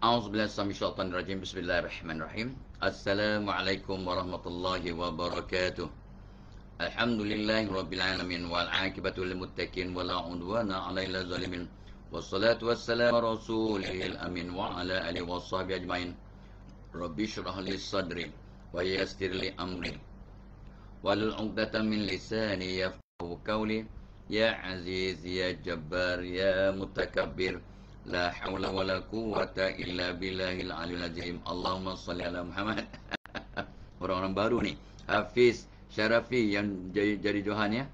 A'udzubillahi Bismillahirrahmanirrahim. Assalamualaikum warahmatullahi wabarakatuh. Alhamdulillahi rabbil alamin wal aqibatu lil muttaqin wala udwana 'alal zalimin. Wassalatu wassalamu ala rasulil amin wa ala alihi washabihi ajmain. Rabbi shrah li sadri wa yassir li amri wahlul 'uqdatam min lisani yafqahu qawli. Ya Aziz ya Jabbar ya Mutakabbir, la hawla wa la quwwata illa billahil aliyil azim. Allahumma salli ala Muhammad. Orang-orang baru ni, Hafiz Syarafi yang jadi Johan ya.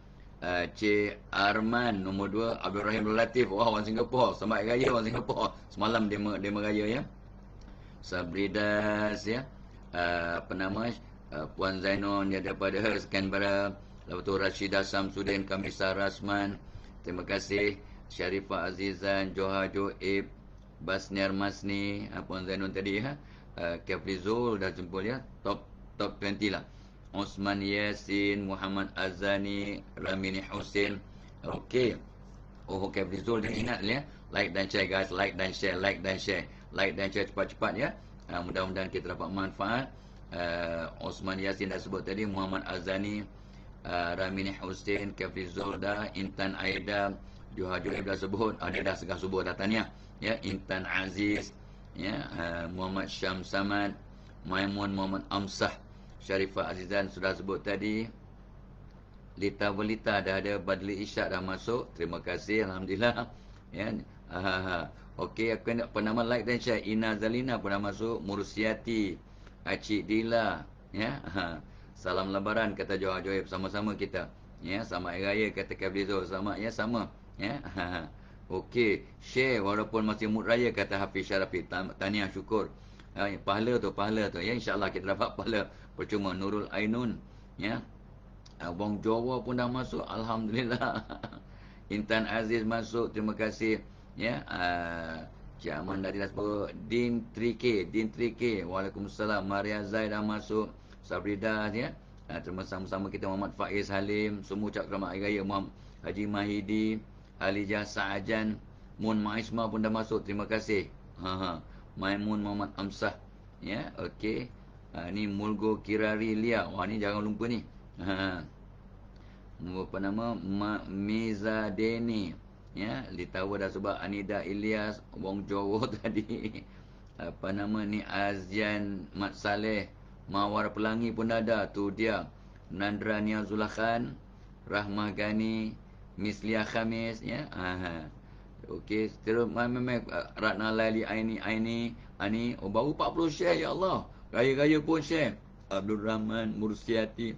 Cik Arman nombor 2, Abdul Rahim Latif, wah orang Singapura, selamat raya orang Singapura. Semalam dia meraya ya. Sabridas ya. Apa nama? Puan Zainon dia daripada Canberra. Lepas tu Rashidah Samsudin, Kamisa Rasman. Terima kasih. Syarifah Azizan, Joha Joib, Basniar Masni, Puan Zainon tadi ya. Kefli Zul dah jemput ya. Top 20 lah. Osman Yasin, Muhammad Azani, Ramini Husin. Okey. Oh, Kefli Zul dia ingat ya. Like dan share guys, like dan share, like dan share. Like dan share cepat-cepat ya. Mudah-mudahan kita dapat manfaat. Osman Yasin dah sebut tadi, Muhammad Azani, Ramini Husin, Kefli Zul dah, Intan Aida, Joha Joib dah sebut, dia dah segah subuh dah tanya ya. Intan Aziz ya, Muhammad Syam Samad, Maimun Muhammad Amsah, Syarifah Azizan sudah sebut tadi. Lita Welita dah ada, Badli Isyad dah masuk, terima kasih, alhamdulillah ya. Okey, aku nak penama like dan share. Ina Zalina pun dah masuk, Mursiati, Acik Dila ya. Salam lebaran kata Joha Joib, sama-sama kita ya. Selamat Hari Raya kata Kefli Zul, selamat ya, sama ya. Okey, share walaupun masih mood raya kata Hafiz Syarafi. Tahniah, syukur. Pahala tu ya, insya-Allah kita dapat pahala. Percuma. Nurul Ainun ya. Abang Jawa pun dah masuk, alhamdulillah. Intan Aziz masuk, terima kasih ya. Cik Aman dah sebut. Din 3K, waalaikumsalam. Maria Zai dah masuk, Sabridas ya. Terima sama-sama kita. Muhammad Faiz Halim, semua ucap selamat Hari Raya. Muhammad Haji Mahidi, Halijah Sa'ajan, Mun Maisma pun dah masuk, terima kasih. Maimun Muhammad Amsah ya. Okey. Ni Mulgo Kirari Lia, wah ni jangan lupa ni. Apa nama? Miza Deni ya. Litawa dah sebab. Anida Ilyas, Wong Jowo tadi. Apa nama ni? Azian Mat Saleh, Mawar Pelangi pun ada. Tu dia. Nandra Niazullah Khan, Rahmah Gani, Misliah Khamis ya. Okey, terus Ratna Laili Aini. Oh, baru 40 share, ya Allah. Raya-raya pun share. Abdul Rahman Mursiati,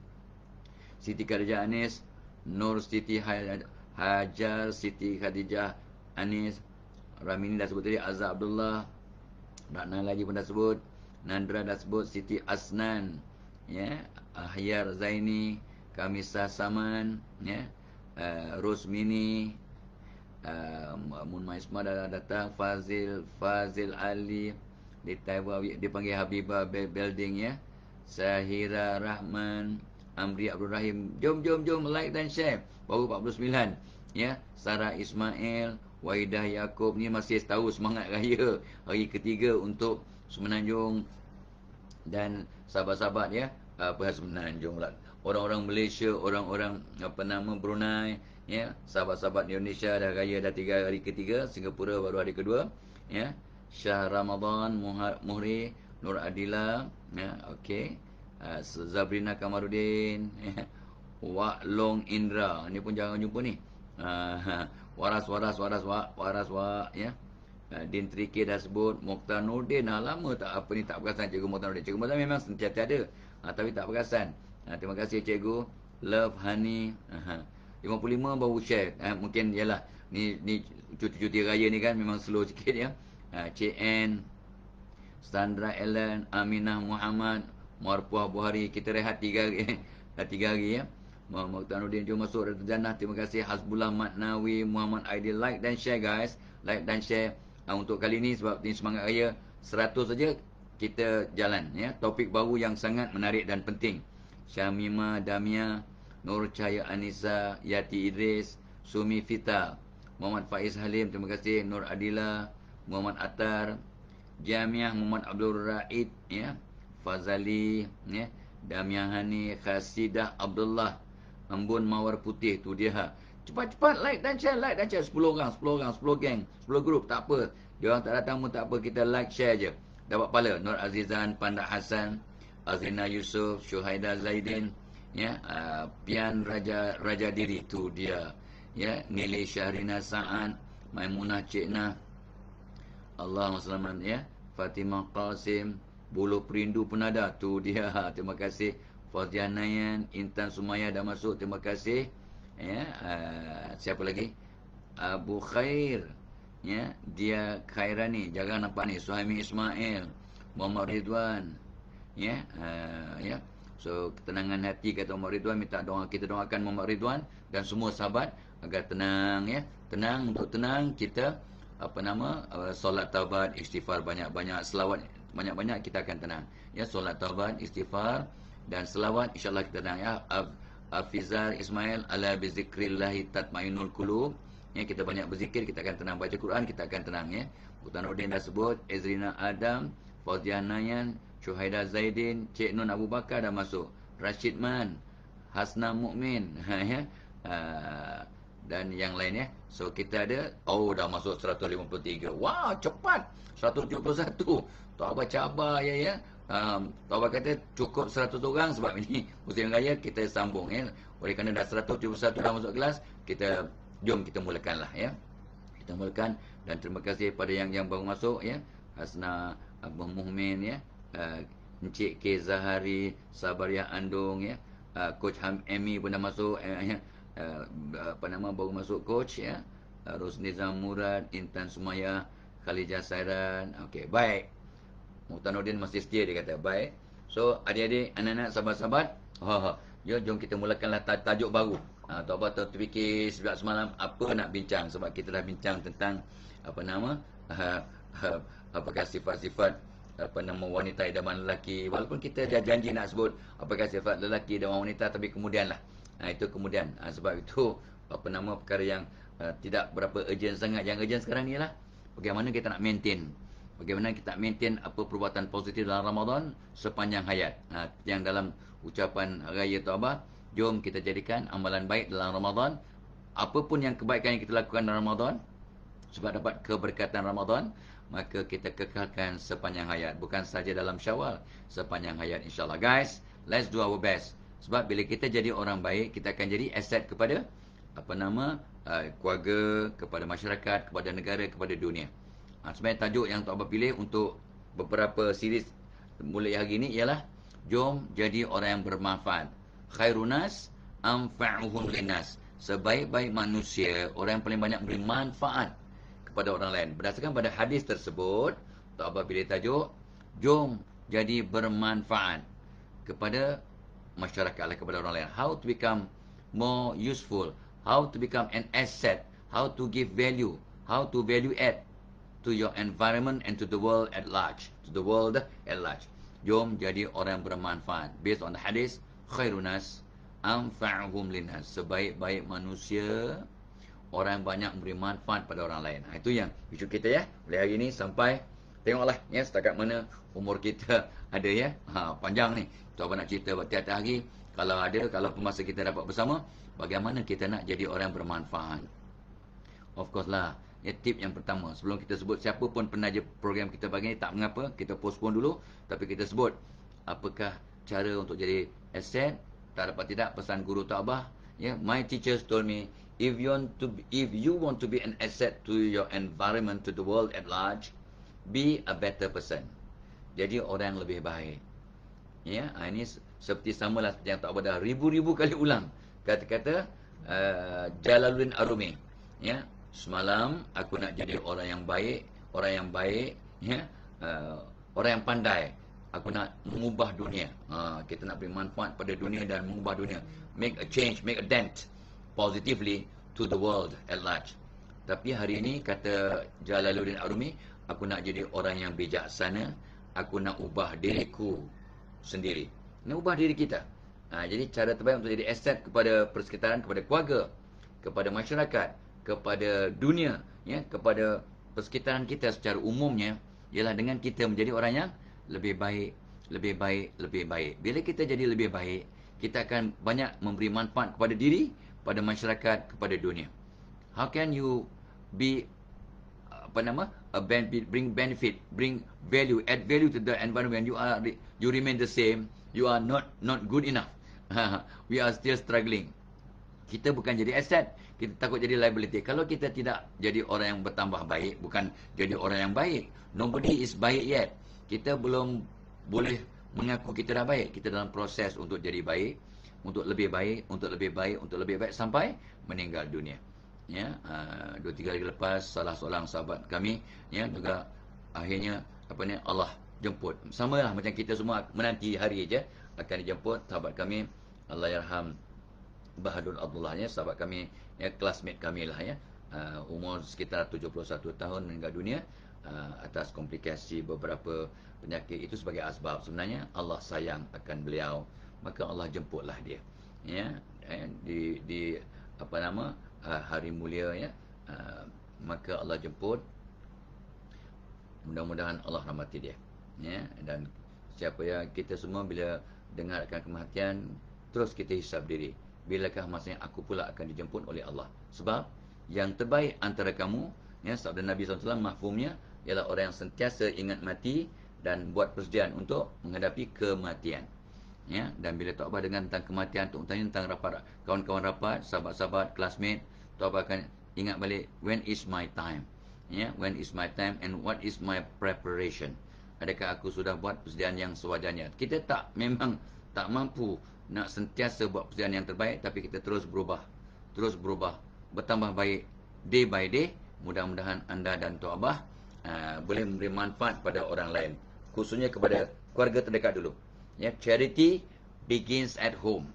Siti Khadijah Anis, Nur Siti Hajar, Siti Khadijah Anis, Ramini dah sebut tadi, Azhar Abdullah, Ratna lagi pun dah sebut, Nandra dah sebut, Siti Asnan ya, Ahyar Zaini, Kamisa Saman ya, Rosmini, Mun Maisma dah datang, Fazil Ali, dipanggil Habibah Building ya, Sahira Rahman, Amri Abdul Rahim. Jom like dan share. Baru 49 ya. Sarah Ismail, Waidah Yaakob, ni masih tahu semangat raya hari ketiga untuk Semenanjung dan sahabat-sahabat ya. Apa Semenanjung lah, orang-orang Malaysia, orang-orang apa nama Brunei ya, sahabat-sahabat Indonesia dah raya dah 3 hari ketiga, Singapura baru hari kedua ya. Syah Ramadan Muhri, Nur Adila ya. Okey. Zabrina Kamarudin ya. Wak Long Indra, ni pun jangan jumpa ni. Waras ya. Din 3K dah sebut. Mokhtar Nurdin, lama tak apa ni, tak perasan Cikgu Mokhtar Nurdin. Cikgu Mokhtar memang sentiasa ada, tapi tak perasan. Terima kasih Cikgu. Love Honey, 55 baru share. Mungkin yalah, ni cuti-cuti raya ni kan memang slow sikit ya. Cik N, Sandra Ellen, Aminah Muhammad, Marpuah Buhari. Kita rehat 3 hari. 3 hari ya. Muhammad Tanuddin jom masuk Ratu Jannah. Terima kasih. Hasbullah Matnawi, Muhammad Aidil. Like dan share guys. Like dan share. Untuk kali ni sebab ni semangat raya 100 saja kita jalan ya. Topik baru yang sangat menarik dan penting. Syamima Damia, Nur Cahaya Anissa, Yati Idris, Sumi Fita, Muhammad Faiz Halim, terima kasih. Nur Adila, Muhammad Attar, Jamiah Muhammad Abdul Raid, ya, Fazali, ya, Damiahani Khasidah Abdullah, Embun Mawar Putih, tu dia. Cepat-cepat like dan share 10 orang, 10 orang, 10 geng, 10 grup, tak apa. Dia orang tak datang pun tak apa, kita like share je. Dapat pahala. Nur Azizan, Pandak Hasan, Azrina Yusof, Syuhaida Zaidin, ya, Pian Raja Diri, tu dia. Ya, Nilai Syahrina Sa'ad, Maimunah Cikna, Allahumma selamat, ya, Fatimah Qasim, Buluh Perindu pun ada, tu dia. Terima kasih. Fauziah Nayan, Intan Sumaya dah masuk, terima kasih. Ya, siapa lagi? Abu Khair, ya, dia Khairani, jangan nampak ni, Suhaimi Ismail, Muhammad Ridwan, ya, ya. So ketenangan hati kata Muhammad Ridwan, minta doa, kita doakan Muhammad Ridwan dan semua sahabat agar tenang, ya, tenang. Untuk tenang kita solat taubat, istighfar banyak-banyak, selawat banyak-banyak, kita akan tenang, ya. Solat taubat, istighfar dan selawat, insyaallah kita tenang, ya. Afizar Ismail, ala bizikrillahi tatmainul qulub, ya, kita banyak berzikir, kita akan tenang. Baca Quran, kita akan tenang, ya. Utanuddin dah sebut, Ezrina Adam, Fauziah Nayan, Syuhaida Zaidin, Cik Nun Abu Bakar dah masuk, Rashid Man, Hasna Mukmin, ya, dan yang lain, ya. So kita ada, dah masuk 153. Wow, cepat. 171. Tak apa cabar, ya. Tak apa kata cukup 100 orang sebab ini musim raya, kita sambung, ya. Oleh kerana dah 171 dah masuk kelas, jom kita mulakanlah, ya. Kita mulakan, dan terima kasih pada yang baru masuk, ya. Hasna, Abah Muhmin, ya. Encik K Zahari, Sabariah Andung, ya. Coach Emi pun dah masuk, ya. Baru masuk coach, ya. Rosnizam Murad, Intan Sumaya, Khalijah Sairan. Okey, baik. Mutanuddin masih setia, dia kata baik. So adik-adik, anak-anak, sahabat-sahabat, jom kita mulakanlah tajuk baru. Tak apa terfikir sejak semalam apa nak bincang, sebab kita dah bincang tentang apakah sifat-sifat wanita idaman lelaki. Walaupun kita dah janji nak sebut apakah sifat lelaki idaman wanita, tapi kemudian lah. Itu kemudian. Sebab itu perkara yang tidak berapa urgent sangat. Yang urgent sekarang ni ialah bagaimana kita nak maintain. Bagaimana kita maintain apa perbuatan positif dalam Ramadan sepanjang hayat. Yang dalam ucapan Raya Taubah, jom kita jadikan amalan baik dalam Ramadan. Apapun yang kebaikan yang kita lakukan dalam Ramadan, sebab dapat keberkatan Ramadan, maka kita kekalkan sepanjang hayat. Bukan saja dalam Syawal, sepanjang hayat, insyaAllah. Guys, let's do our best. Sebab bila kita jadi orang baik, kita akan jadi aset kepada keluarga, kepada masyarakat, kepada negara, kepada dunia. Sebenarnya tajuk yang Tok Abah pilih untuk beberapa series mulai hari ini ialah jom jadi orang yang bermanfaat. Khairunas anfa'uhum linnas. Sebaik-baik manusia, orang yang paling banyak beri manfaat kepada orang lain. Berdasarkan pada hadis tersebut, Tok Abah pilih tajuk jom jadi bermanfaat kepada masyarakat, kepada orang lain. How to become more useful, how to become an asset, how to give value, how to value add to your environment and to the world at large. Jom jadi orang yang bermanfaat. Based on the hadis, khairunas anfa'uhum linnas. Sebaik-baik manusia, orang yang banyak memberi manfaat pada orang lain. Itu yang isu kita, ya. Mulai hari ini sampai, tengoklah, ya, setakat mana umur kita ada, ya. Panjang ni. Tu apa nak cerita tiap-tiap hari. Kalau masa kita dapat bersama, bagaimana kita nak jadi orang yang bermanfaat. Of course lah. Ya, tip yang pertama, sebelum kita sebut siapa pun penaja program kita pagi ni, tak mengapa, kita postpone dulu, tapi kita sebut apakah cara untuk jadi aset. Tak dapat tidak, pesan guru Tok Abah, ya, my teachers told me, if you want to be an asset to your environment, to the world at large, be a better person. Jadi orang yang lebih baik. Ya, ini seperti samalah seperti yang Tok Abah dah ribu-ribu kali ulang. Kata-kata Jalaluddin Arumi, ya, semalam aku nak jadi orang yang baik, ya, orang yang pandai. Aku nak mengubah dunia. Kita nak beri manfaat pada dunia dan mengubah dunia. Make a change, make a dent positively to the world at large. Tapi hari ini kata Jalaluddin Arumi, aku nak jadi orang yang bijaksana. Aku nak ubah diriku sendiri. Nak ubah diri kita. Jadi cara terbaik untuk jadi aset kepada persekitaran, kepada keluarga, kepada masyarakat, kepada dunia, ya, kepada persekitaran kita secara umumnya, ialah dengan kita menjadi orang yang lebih baik, lebih baik, lebih baik. Bila kita jadi lebih baik, kita akan banyak memberi manfaat kepada diri, pada masyarakat, kepada dunia. How can you be bring benefit, bring value, add value to the environment? You remain the same, you are not good enough. We are still struggling. Kita bukan jadi aset, kita takut jadi liability. Kalau kita tidak jadi orang yang bertambah baik, bukan jadi orang yang baik, nobody is baik yet. Kita belum boleh mengaku kita dah baik. Kita dalam proses untuk jadi baik, untuk lebih baik, untuk lebih baik, untuk lebih baik sampai meninggal dunia. Ya, 2-3 hari lepas salah seorang sahabat kami juga akhirnya Allah jemput. Samalah macam kita semua menanti hari je akan dijemput sahabat kami, Allahyarham Bahadur Abdullah, sahabat kami, classmate kami lah, umur sekitar 71 tahun meninggal dunia atas komplikasi beberapa penyakit. Itu sebagai asbab. Sebenarnya Allah sayang akan beliau, maka Allah jemputlah dia, di hari mulia, maka Allah jemput. Mudah-mudahan Allah rahmati dia, dan siapa kita semua bila dengarkan kematian, terus kita hisap diri, bilakah masanya aku pula akan dijemput oleh Allah. Sebab yang terbaik antara kamu, sabda Nabi SAW mahfumnya ialah orang yang sentiasa ingat mati dan buat persediaan untuk menghadapi kematian. Dan bila taubat dengan tentang kematian, untuk tanya tentang rapat, kawan-kawan rapat, sahabat-sahabat, classmate, taubat akan ingat balik, when is my time? When is my time and what is my preparation? Adakah aku sudah buat persediaan yang sewajarnya? Kita memang tak mampu nak sentiasa buat persediaan yang terbaik, tapi kita terus berubah, bertambah baik day by day. Mudah-mudahan anda dan Tok Abah boleh memberi manfaat pada orang lain, khususnya kepada keluarga terdekat dulu. Charity begins at home.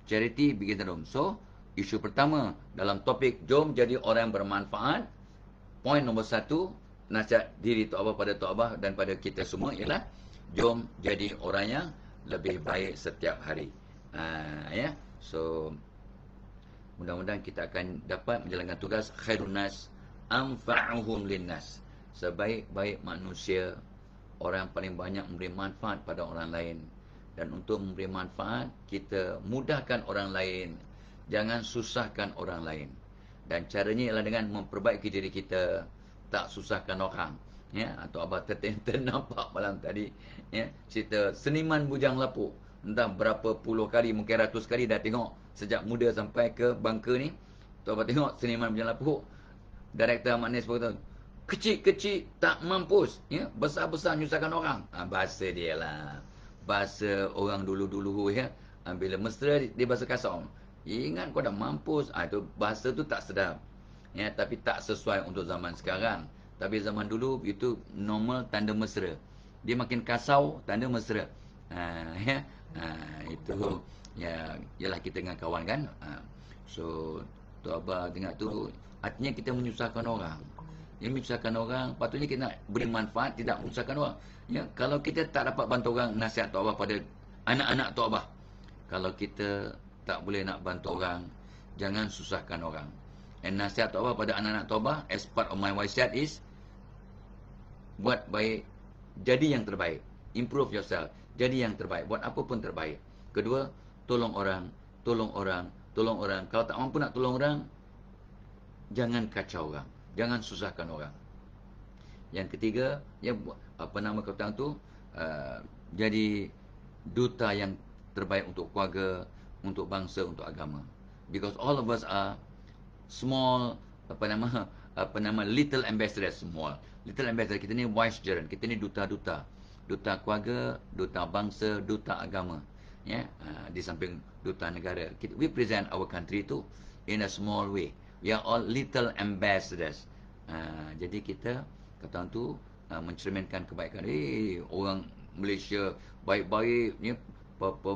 Charity begins at home. So, isu pertama dalam topik jom jadi orang yang bermanfaat, poin nombor 1, nasihat diri Tok Abah pada Tok Abah dan pada kita semua ialah jom jadi orang yang lebih baik setiap hari. So mudah-mudahan kita akan dapat menjalankan tugas khairun nas anfa'uhum linnas. Sebaik-baik manusia, orang yang paling banyak memberi manfaat pada orang lain. Dan untuk memberi manfaat, kita mudahkan orang lain, jangan susahkan orang lain. Dan caranya ialah dengan memperbaiki diri kita, tak susahkan orang. Atau Abah ternampak malam tadi, cerita seniman bujang lapuk. Entah berapa puluh kali, mungkin ratus kali dah tengok sejak muda sampai ke bangka ni. Tu Abah tengok seniman bujang lapuk, Director Ahmad Nes berkata, kecil-kecil tak mampus, besar-besar nyusahkan orang. Bahasa dia lah, bahasa orang dulu-dulu, bila mesra dia bahasa kasar. Ingat kau dah mampus. Itu bahasa tu tak sedap, tapi tak sesuai untuk zaman sekarang. Tapi zaman dulu itu normal, tanda mesra. Dia makin kasau, tanda mesra. Itu ialah kita dengan kawan kan. So tu Abah tengok tu, artinya kita menyusahkan orang. Menyusahkan orang, patutnya kita nak beri manfaat, tidak menyusahkan orang. Kalau kita tak dapat bantu orang, nasihat Tok Abah pada anak-anak Tok Abah, kalau kita tak boleh nak bantu orang, jangan susahkan orang. And nasihat Tok Abah pada anak-anak Tok Abah, as part of my wasiat is, buat baik, jadi yang terbaik. Improve yourself, jadi yang terbaik, buat apa pun terbaik. Kedua, tolong orang, tolong orang, tolong orang. Kalau tak mampu nak tolong orang, jangan kacau orang, jangan susahkan orang. Yang ketiga, kata tu, jadi duta yang terbaik untuk keluarga, untuk bangsa, untuk agama. Because all of us are small, little ambassadors. Small little ambassador. Kita ni vicegerent, kita ni duta-duta, duta keluarga, duta bangsa, duta agama, di samping duta negara. We present our country tu in a small way. We are all little ambassadors. Jadi kita kata tu mencerminkan kebaikan. Orang Malaysia baik-baik,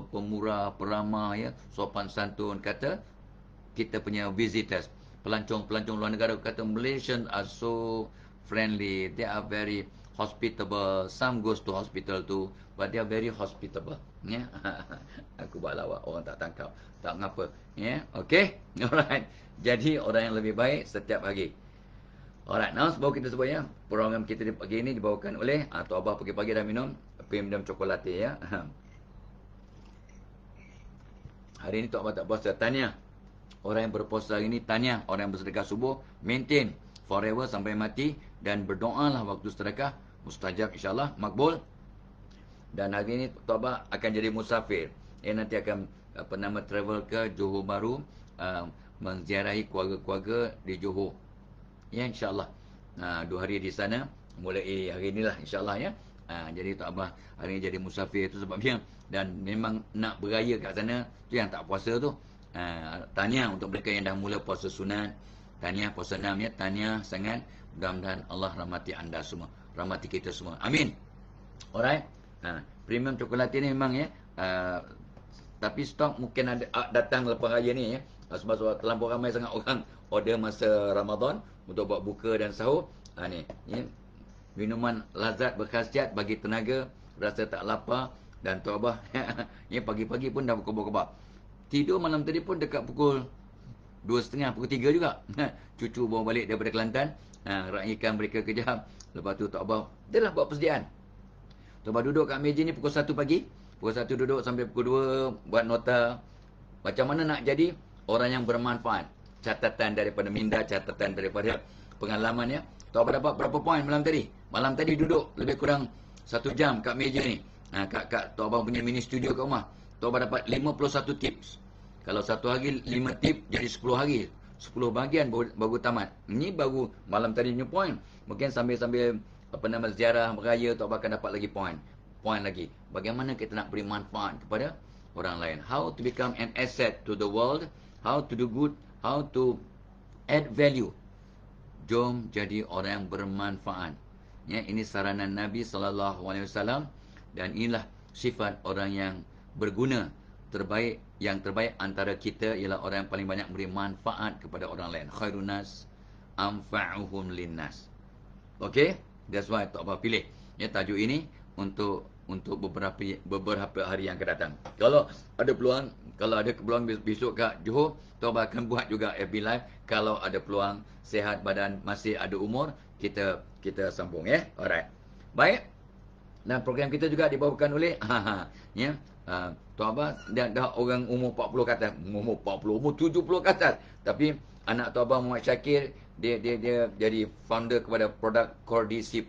pemurah, peramah, sopan santun. Kata kita punya visitors, pelancong-pelancong luar negara, kata Malaysians are so friendly, they are very hospitable. Some goes to hospital too, but they are very hospitable. Aku buat lawak, orang tak tangkap, tak ngapa. Okay, alright. Jadi orang yang lebih baik setiap hari. Alright, now sebab kita sebut ya, program kita di pagi ini dibawakan oleh Tok Abah pagi-pagi dah minum minum coklat ya. Hari ini Tok Abah tak puasa, tanya. Orang yang berpuasa hari ini tanya, orang yang bersedekah subuh maintain forever sampai mati dan berdoalah waktu sedekah mustajab insya-Allah, makbul. Dan hari ini Tok Abah akan jadi musafir. Nanti akan travel ke Johor Bahru, menziarahi keluarga-keluarga di Johor. Ya insya-Allah. 2 hari di sana mulai hari inilah insya-Allah ya. Jadi Tok Abah hari ini jadi musafir itu sebabnya, dan memang nak beraya kat sana tu yang tak puasa tu. Tanya untuk mereka yang dah mula puasa sunat, tanya puasa 6 ya, tanya sangat. Mudah-mudahan Allah rahmati anda semua, rahmati kita semua. Amin. Alright. Premium coklat ini memang ya, tapi stok mungkin ada datang lepas raya ni ya. Sebab terlampau ramai sangat orang order masa Ramadan untuk buat buka dan sahur. Ni ya, minuman lazat berkhasiat bagi tenaga, rasa tak lapar. Dan Tok Abah ya, pagi-pagi pun dah berkobar-kobar. Tidur malam tadi pun dekat pukul 2.30, pukul 3 juga. Cucu bawa balik daripada Kelantan, raihkan mereka kejap. Lepas tu Tok Abah dia dah buat persediaan. Tok Abah duduk kat meja ni pukul 1 pagi. Pukul 1 duduk sampai pukul 2 buat nota. Macam mana nak jadi orang yang bermanfaat. Catatan daripada minda, catatan daripada pengalaman ya. Tok Abah dapat berapa poin malam tadi? Malam tadi duduk lebih kurang 1 jam kat meja ni. Kat Tok Abah punya mini studio kat rumah. Tok Abah dapat 51 tips. Kalau satu hari 5 tips, jadi 10 hari. 10 bahagian baru tamat. Ini baru malam tadi punya poin. Mungkin sambil-sambil ziarah beraya, Tok Abah akan dapat lagi poin. Poin lagi. Bagaimana kita nak beri manfaat kepada orang lain. How to become an asset to the world. How to do good. How to add value. Jom jadi orang yang bermanfaat. Ya, ini saranan Nabi SAW. Dan inilah sifat orang yang berguna. Yang terbaik antara kita ialah orang yang paling banyak beri manfaat kepada orang lain. Khairun nas anfa'uhum linnas. Okay, that's why Tok Abah pilih ya tajuk ini untuk beberapa hari yang akan datang. Kalau ada peluang besok kat Johor, Tok Abah akan buat juga FB Live. Kalau ada peluang, sihat badan, masih ada umur, kita sambung ya. Alright. Baik. Dan program kita juga dibawakan oleh ya, Tok Abah dah orang umur 40 ke atas, umur 70 ke atas. Tapi anak Tok Abah Muhammad Syakir, dia jadi founder kepada produk Cordy C+.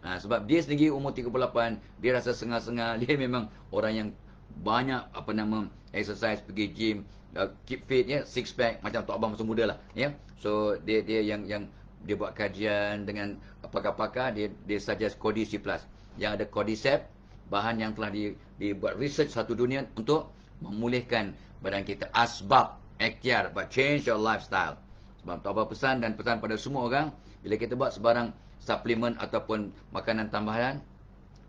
Sebab dia sendiri umur 38, dia rasa sengal-sengal. Dia memang orang yang banyak exercise, pergi gym, keep fit ya, six pack macam Tok Abah masa muda lah ya. So dia yang dia buat kajian dengan pakar-pakar, dia suggest Cordy C+. Yang ada Cordyceps, bahan yang telah dibuat research satu dunia untuk memulihkan badan kita. Asbab ikhtiar, but change your lifestyle. Sebab Tok Abah pesan pada semua orang, bila kita buat sebarang suplemen ataupun makanan tambahan,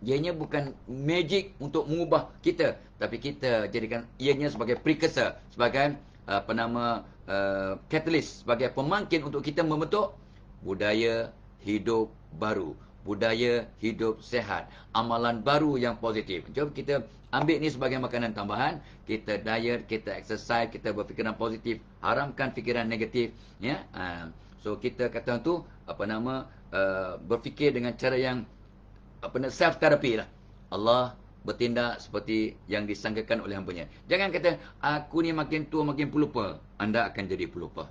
ianya bukan magic untuk mengubah kita, tapi kita jadikan ianya sebagai precursor, sebagai catalyst, sebagai pemangkin untuk kita membentuk budaya hidup baru. Budaya hidup sehat, amalan baru yang positif. Jom kita ambil ni sebagai makanan tambahan. Kita diet, kita exercise, kita berfikiran positif, haramkan fikiran negatif ya. So kita kata tu berfikir dengan cara yang self therapy lah. Allah bertindak seperti yang disangkakan oleh hamba-Nya. Jangan kata aku ni makin tua makin pelupa. Anda akan jadi pelupa.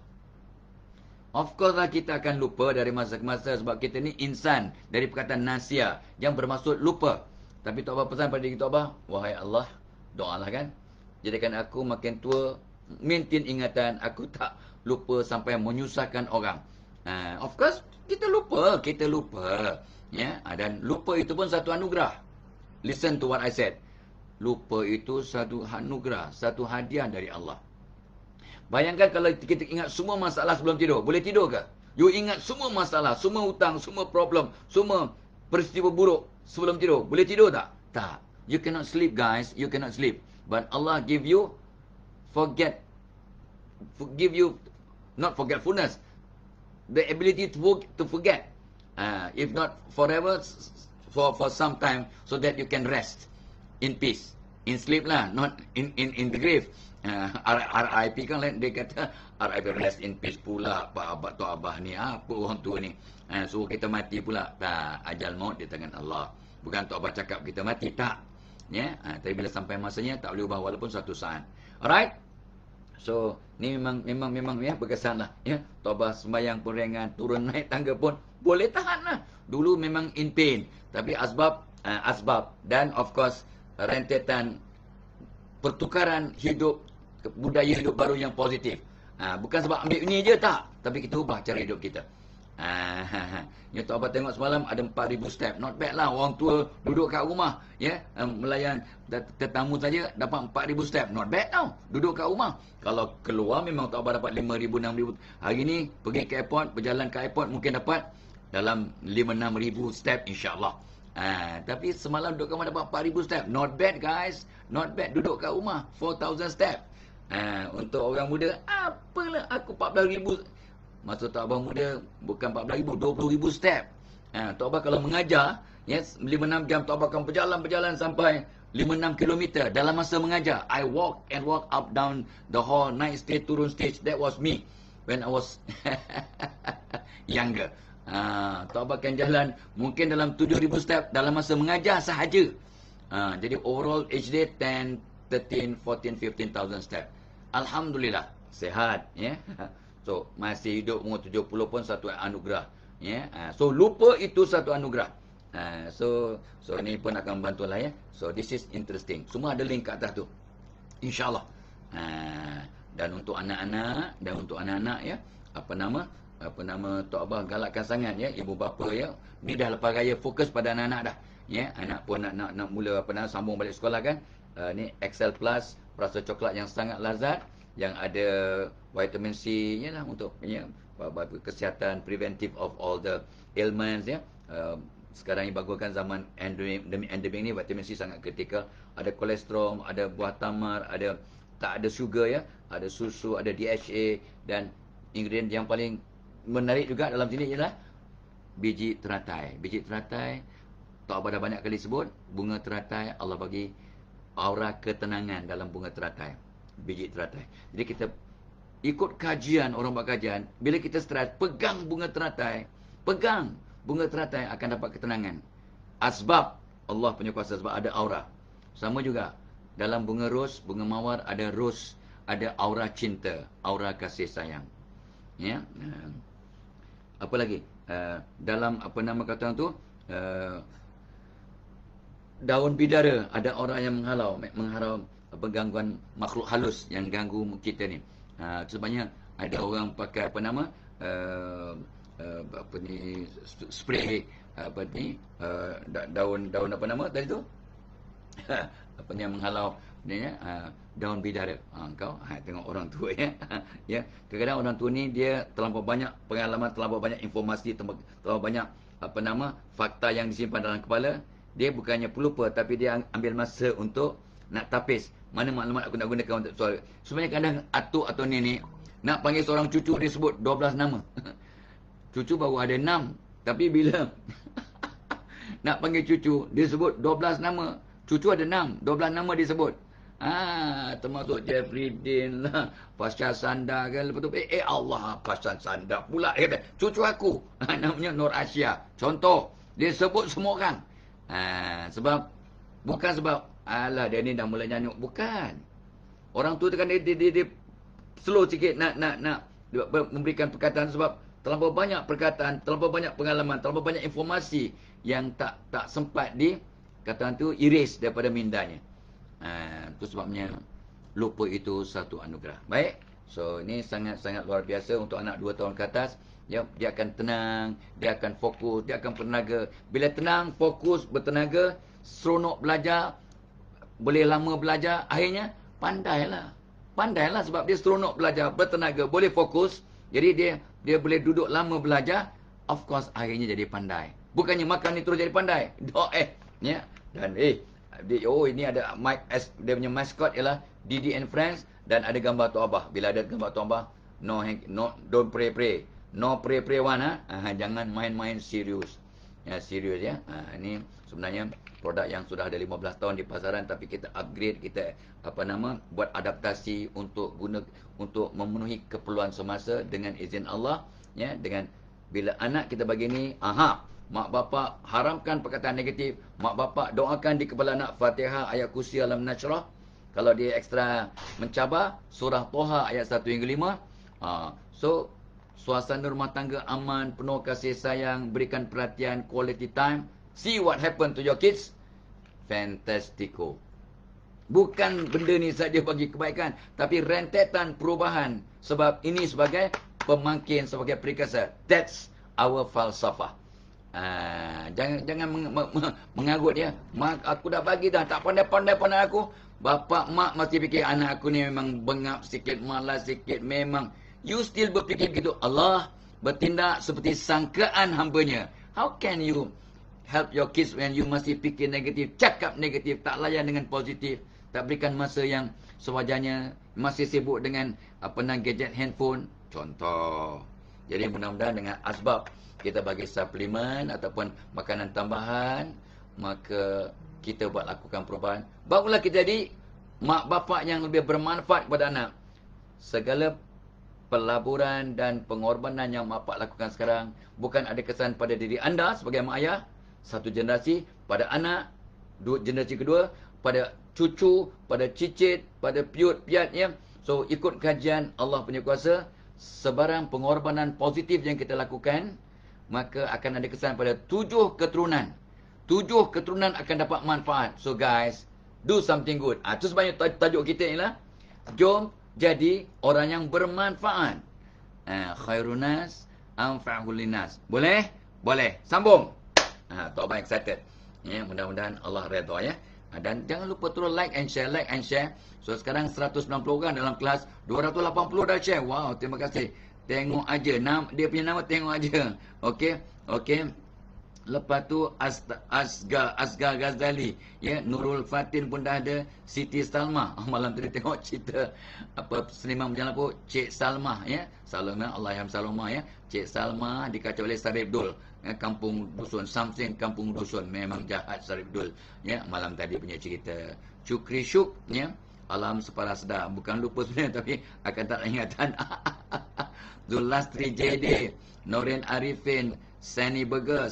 Of course lah kita akan lupa dari masa ke masa, sebab kita ni insan, dari perkataan nasia yang bermaksud lupa. Tapi Tok Abah pesan pada diri Tok Abah, wahai Allah, doalah kan, jadikan aku makin tua, maintain ingatan, aku tak lupa sampai menyusahkan orang. Of course kita lupa ya. Dan lupa itu pun satu anugerah. Listen to what I said. Lupa itu satu anugerah, satu hadiah dari Allah. Bayangkan kalau kita ingat semua masalah sebelum tidur. Boleh tidur ke? You ingat semua masalah, semua hutang, semua problem, semua peristiwa buruk sebelum tidur. Boleh tidur tak? Tak. You cannot sleep guys. You cannot sleep. But Allah give you not forgetfulness. The ability to forget. If not forever, for some time, so that you can rest in peace. In sleep lah, not in the grave. RIP kan lain, dia kata RIP rest in peace pula. Pak abah tu abah ni apa orang tua ni, suruh kita mati pula. Tak, ajal maut di tangan Allah. Bukan tu abah cakap kita mati, tak ya. Tapi bila sampai masanya tak boleh ubah walaupun suatu saat. Alright. So ni memang ya berkesan lah ya. Taubat sembahyang pun ringan, turun naik tangga pun boleh tahan lah. Dulu memang in pain, tapi asbab dan of course rentetan pertukaran hidup, budaya hidup baru yang positif. Bukan sebab ambil ini je, tak, tapi kita ubah cara hidup kita. Ya, tu abang tengok semalam ada 4,000 step. Not bad lah. Orang tua duduk kat rumah ya, melayan tetamu saja dapat 4,000 step. Not bad tau. Duduk kat rumah. Kalau keluar memang tu abang dapat 5,000, 6,000. Hari ni pergi ke airport, berjalan ke airport mungkin dapat dalam 5-6,000 step insya-Allah. Tapi semalam duduk kat rumah dapat 4,000 step. Not bad guys. Not bad. Duduk kat rumah 4,000 step. Untuk orang muda, apalah aku 14,000. Masa Tok Abah muda bukan 14,000, 20,000 step. Tok Abah kalau mengajar, yes, 5-6 jam Tok Abah akan berjalan sampai 5-6 kilometer dalam masa mengajar. I walk up down the hall, naik stage, turun stage. That was me when I was younger. Tok Abah akan jalan mungkin dalam 7,000 step dalam masa mengajar sahaja. Jadi overall each day 10, 13, 14, 15,000 step. Alhamdulillah, sehat ya. So masih hidup umur 70 pun satu anugerah ya. So lupa itu satu anugerah. So ni pun akan bantulah ya. So this is interesting. Semua ada link kat atas tu, InsyaAllah. Dan untuk anak-anak ya, apa nama Tok Abah galakkan sangat ya, ibu bapa ya. Ni dah lepas raya, fokus pada anak-anak dah ya. Anak pun nak mula sambung balik sekolah kan. Ni Excel Plus, rasa coklat yang sangat lazat, yang ada vitamin C ya lah, untuk ya, kesihatan, preventive of all the ailments ya. Sekarang ni baguskan zaman endemik ni, vitamin C sangat kritikal. Ada kolesterol, ada buah tamar, ada tak ada sugar ya, ada susu, ada DHA, dan ingredient yang paling menarik juga dalam sini ialah biji teratai. Biji teratai Tok Abah dah banyak kali sebut, bunga teratai Allah bagi aura ketenangan dalam bunga teratai, biji teratai. Jadi kita ikut kajian, orang buat kajian, bila kita stres, pegang bunga teratai akan dapat ketenangan. Asbab Allah punya kuasa, sebab ada aura. Sama juga dalam bunga ros, bunga mawar, ada ros, ada aura cinta, aura kasih sayang ya. Apa lagi dalam kata tu, daun bidara, ada orang yang menghalau gangguan makhluk halus yang ganggu kita ni. Sebenarnya ada orang pakai spray daun tadi tu yang menghalau ni ya, daun bidara. Kau tengok orang tua ya. Ya, kadang-kadang orang tua ni dia terlampau banyak pengalaman, terlampau banyak informasi, terlampau banyak fakta yang disimpan dalam kepala. Dia bukannya pelupa, tapi dia ambil masa untuk nak tapis mana maklumat aku nak gunakan untuk soal. Sebenarnya kadang atuk atau nenek nak panggil seorang cucu, dia sebut 12 nama. Cucu baru ada 6, tapi bila nak panggil cucu, dia sebut 12 nama. Cucu ada 6, 12 nama dia sebut. Termasuk Jeffrey Dean lah, Pasha Sanda kan. Lepas tu Allah, Pasha Sanda pula kata cucu aku. Namanya Nur Asia. Contoh, dia sebut semua orang. Bukan sebab alah dia ni dah mula nyanyuk, bukan. Orang tu kan dia slow sikit nak memberikan perkataan, sebab terlalu banyak perkataan, terlalu banyak pengalaman, terlalu banyak informasi yang tak sempat kata tu erase daripada mindanya. Itu sebabnya lupa itu satu anugerah. Baik. So ini sangat-sangat luar biasa untuk anak 2 tahun ke atas. Ya, dia akan tenang, dia akan fokus, dia akan bertenaga. Bila tenang, fokus, bertenaga, seronok belajar, boleh lama belajar, akhirnya pandailah sebab dia seronok belajar, bertenaga, boleh fokus. Jadi dia boleh duduk lama belajar, of course akhirnya jadi pandai. Bukannya makan ni terus jadi pandai. Ya. Dan ini ada Mike S, dia punya mascot ialah Didi and Friends, dan ada gambar Tok Abah. Bila ada gambar Tok Abah, don't pray. No pray one. Jangan main-main serius. Ya, serius ya. Ini sebenarnya produk yang sudah ada 15 tahun di pasaran, tapi kita upgrade, kita buat adaptasi untuk memenuhi keperluan semasa dengan izin Allah, ya. Dengan bila anak kita bagi ni, mak bapak haramkan perkataan negatif, mak bapak doakan di kepala anak Fatihah, ayat kursi, alam nasrah. Kalau dia ekstra mencabar, surah Toha ayat 1 hingga 5. So suasana rumah tangga aman, penuh kasih sayang, berikan perhatian, quality time. See what happen to your kids. Fantastico. Bukan benda ni saja bagi kebaikan, tapi rentetan perubahan. Sebab ini sebagai pemangkin, sebagai precursor. That's our falsafah. Jangan mengarut ya. Mak, aku dah bagi dah, tak pandai-pandai aku. Bapak, mak mesti fikir anak aku ni memang bengap sikit, malas sikit. Memang you still berfikir begitu. Allah bertindak seperti sangkaan hambanya. How can you help your kids when you masih fikir negatif, cakap negatif, tak layan dengan positif, tak berikan masa yang sewajarnya, masih sibuk dengan gadget handphone, contoh. Jadi mudah-mudahan dengan asbab kita bagi suplemen ataupun makanan tambahan, maka kita buat lakukan perubahan. Barulah kita jadi mak bapak yang lebih bermanfaat kepada anak. Segala pelaburan dan pengorbanan yang mak bapak lakukan sekarang bukan ada kesan pada diri anda sebagai mak ayah, satu generasi, pada anak, generasi kedua, pada cucu, pada cicit, pada piut-piat ya. So ikut kajian Allah punya kuasa, sebarang pengorbanan positif yang kita lakukan, maka akan ada kesan pada 7 keturunan. 7 keturunan akan dapat manfaat. So guys, do something good. Itu sebabnya tajuk kita ni lah. Jom jadi orang yang bermanfaat. Khairunas anfa'ul linas. Boleh? Boleh. Sambung. Tak banyak excited. Ya, mudah-mudahan Allah redha ya. Dan jangan lupa terus like and share. So sekarang 190 orang dalam kelas, 280 dah share. Wow, terima kasih. Tengok aja dia punya nama, tengok aja. Okey. Lepas tu Asgar Ghazali, ya, Nurul Fatin pun dah ada, Siti Salma. Malam tadi tengok cerita seniman berjalan apa, Cik Salma ya. Salma, Allahyarham Salma ya. Cik Salma dikacau oleh Sarip Dul. Kampung dusun Samsing, kampung dusun, memang jahat Sarip Dul. Ya, malam tadi punya cerita. Cukri Syuk ya. Alam separah sedar. Bukan lupa sebenarnya, tapi akan tak ingatan. Zulastri JD, Norin Arifin, Sani Burger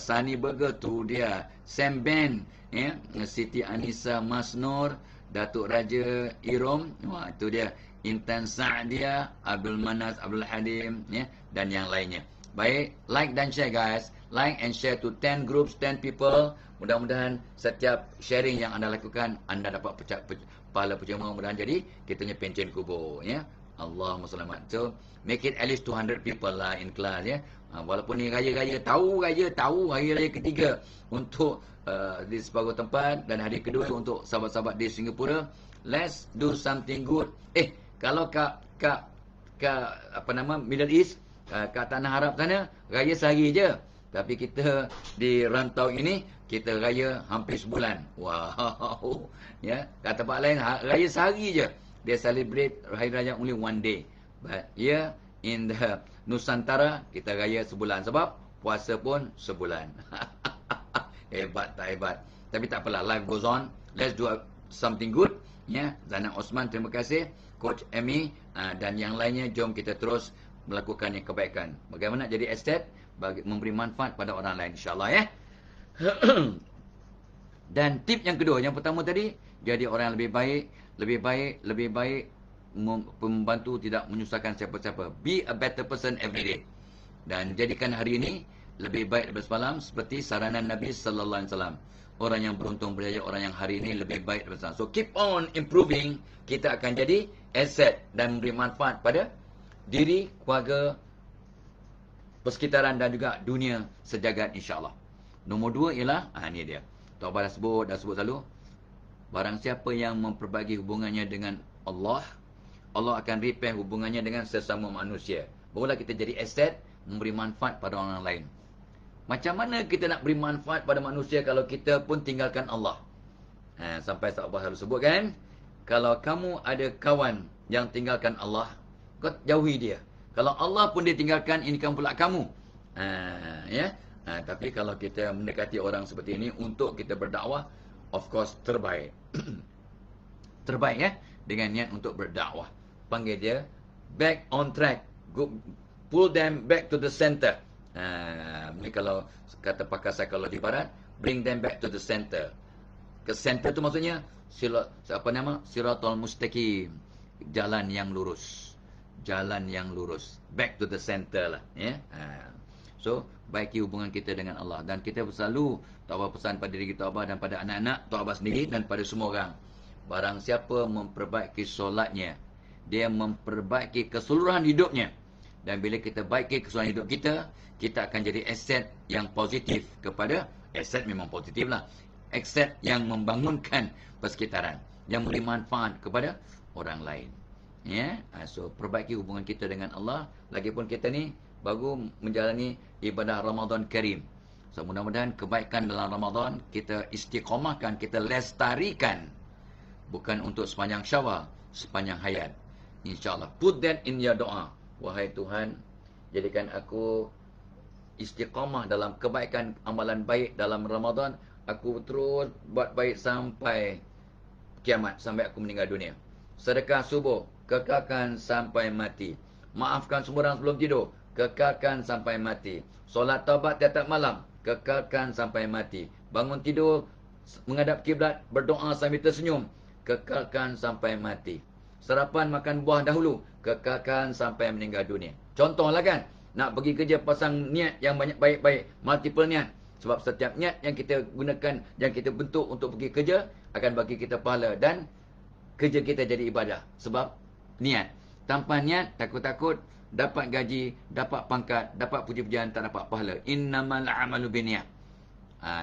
tu dia. Sam Ben, ya, Siti Anissa Masnur, Datuk Raja Irom, wah itu dia. Intan Sa'dia, Abdul Manas Abdul Hadim, ya, dan yang lainnya. Baik, like dan share guys. Like and share to 10 groups, 10 people. Mudah-mudahan setiap sharing yang anda lakukan, anda dapat pahala percuma. Mudah-mudahan jadi kita punya pencen kubur, ya. Allahumma selamat. So, make it at least 200 people lah in class, ya. Walaupun ni raya-raya, tahu hari raya ketiga untuk di separuh tempat, dan hari kedua untuk sahabat-sahabat di Singapura. Let's do something good. Kalau kat Middle East, kat Tanah Arab sana, raya sehari je. Tapi kita di rantau ini, kita raya hampir sebulan. Wow. Ya, kat tempat lain raya sehari je. They celebrate Hari Raya only one day. But here in the Nusantara, kita raya sebulan. Sebab puasa pun sebulan. Hebat tak hebat. Tapi tak apalah, life goes on. Let's do something good. Ya, Zainal Osman, terima kasih. Coach Amy dan yang lainnya, jom kita terus melakukan yang kebaikan. Bagaimana jadi estate? Memberi manfaat pada orang lain, insyaAllah ya. Dan tip yang kedua, yang pertama tadi, jadi orang yang lebih baik, membantu, tidak menyusahkan siapa-siapa. Be a better person every day. Dan jadikan hari ini lebih baik daripada semalam, seperti saranan Nabi sallallahu alaihi wasallam. Orang yang beruntung berjaya, orang yang hari ini lebih baik daripada semalam. So keep on improving. Kita akan jadi asset dan memberi manfaat pada diri, keluarga, persekitaran dan juga dunia sejagat, insya-Allah. Nombor 2 ialah ni dia. Tok Abah dah sebut selalu. Barang siapa yang memperbagi hubungannya dengan Allah, Allah akan repair hubungannya dengan sesama manusia. Barulah kita jadi aset, memberi manfaat pada orang lain. Macam mana kita nak beri manfaat pada manusia kalau kita pun tinggalkan Allah? Sampai Tok Abah selalu sebut kan, kalau kamu ada kawan yang tinggalkan Allah, kau jauhi dia. Kalau Allah pun dia tinggalkan, ini kan pula kamu. Ya, Tapi kalau kita mendekati orang seperti ini untuk kita berdakwah, of course terbaik. Terbaik ya, dengan niat untuk berdakwah. Panggil dia back on track. Go, pull them back to the center. Ini kalau kata pakar psikologi barat, bring them back to the center. Ke center tu maksudnya Siratal mustaqim, jalan yang lurus. Jalan yang lurus. Back to the center lah, ya. So, baiki hubungan kita dengan Allah, dan kita selalu Tok Abah pesan pada diri kita Abah dan pada anak-anak Tok Abah sendiri dan pada semua orang. Barang siapa memperbaiki solatnya, dia memperbaiki keseluruhan hidupnya. Dan bila kita baiki keseluruhan hidup kita, kita akan jadi aset yang positif kepada, aset memang positif lah, aset yang membangunkan persekitaran, yang memberi manfaat kepada orang lain. Ya, so perbaiki hubungan kita dengan Allah. Lagipun kita ni baru menjalani ibadah Ramadan Karim. So mudah-mudahan kebaikan dalam Ramadan kita istiqamahkan, kita lestarikan, bukan untuk sepanjang Syawal, sepanjang hayat. InsyaAllah. Put that in your doa. Wahai Tuhan, jadikan aku istiqamah dalam kebaikan, amalan baik dalam Ramadan. Aku terus buat baik sampai kiamat, sampai aku meninggal dunia. Sedekah subuh, kekalkan sampai mati. Maafkan semua orang sebelum tidur, kekalkan sampai mati. Solat taubat tiap malam, kekalkan sampai mati. Bangun tidur, menghadap kiblat, berdoa sambil tersenyum, kekalkan sampai mati. Sarapan makan buah dahulu, kekalkan sampai meninggal dunia. Contohlah kan, nak pergi kerja pasang niat yang banyak baik-baik, multiple niat. Sebab setiap niat yang kita gunakan, yang kita bentuk untuk pergi kerja, akan bagi kita pahala, dan kerja kita jadi ibadah. Sebab niat. Tanpa niat, takut-takut dapat gaji, dapat pangkat, dapat puji-pujian, tak dapat pahala. Innamal a'malu binniat.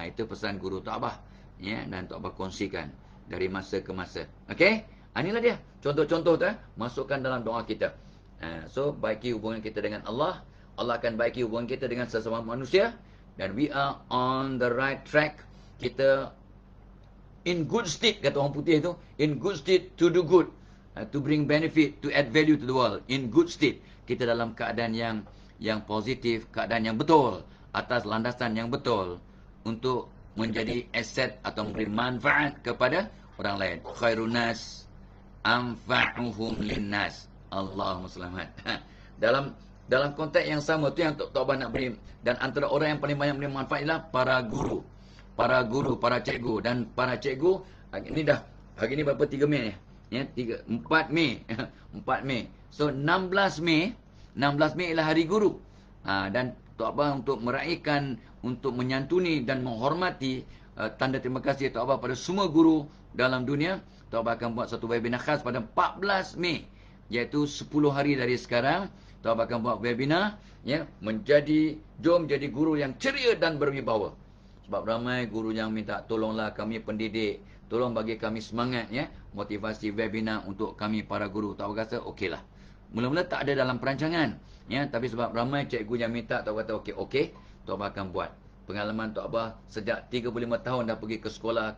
Itu pesan guru Tok Abah, ya, dan Tok Abah kongsikan dari masa ke masa. Okey? Inilah dia contoh-contoh tu, masukkan dalam doa kita. So, baiki hubungan kita dengan Allah. Allah akan baiki hubungan kita dengan sesama manusia. Dan we are on the right track. Kita in good state, kata orang putih tu. In good state to do good. To bring benefit, to add value to the world. In good state. Kita dalam keadaan yang positif, keadaan yang betul, atas landasan yang betul, untuk menjadi aset atau memberi manfaat kepada orang lain. Khairun nas anfa'uhum linnas. Allahumma selamat. Dalam konteks yang sama tu yang Tok Abah nak beri, dan antara orang yang paling banyak beri manfaat ialah para guru. Para guru, para cikgu, dan para cikgu ini dah hari ni berapa, 3 Mei ya? 4 Mei. 4 Mei. So 16 Mei ialah hari guru. Dan Tok Abah untuk meraihkan, untuk menyantuni dan menghormati tanda terima kasih Tok Abah pada semua guru dalam dunia, Tok Abah akan buat satu webinar khas pada 14 Mei, iaitu 10 hari dari sekarang. Tok Abah akan buat webinar, ya, jom jadi guru yang ceria dan berwibawa. Sebab ramai guru yang minta, tolonglah kami pendidik, tolong bagi kami semangat, ya, motivasi webinar untuk kami para guru. Tok Abah kata okeylah. Mula-mula tak ada dalam perancangan, ya, tapi sebab ramai cikgu yang minta, Tok Abah kata okey, Tok Abah akan buat. Pengalaman Tok Abah sejak 35 tahun dah pergi ke sekolah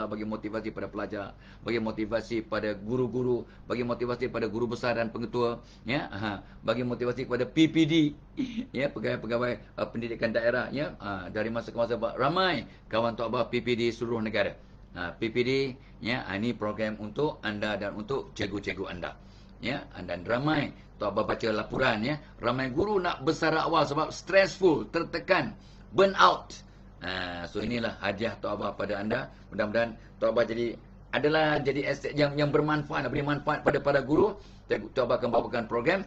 bagi motivasi pada pelajar, bagi motivasi pada guru-guru, bagi motivasi pada guru besar dan pengetua, ya, bagi motivasi kepada PPD, ya, pegawai-pegawai pendidikan daerah, ya, dari masa ke masa. Ramai kawan Tok Abah PPD seluruh negara. PPD, ya, ini program untuk anda dan untuk cikgu-cikgu anda, ya, dan ramai Tok Abah baca laporan, ya, ramai guru nak bersara awal sebab stressful, tertekan, burn out. So inilah hadiah Tok Abah pada anda. Mudah-mudahan Tok Abah jadi aset yang bermanfaat, beri manfaat pada para guru. Tok Abah akan bawakan program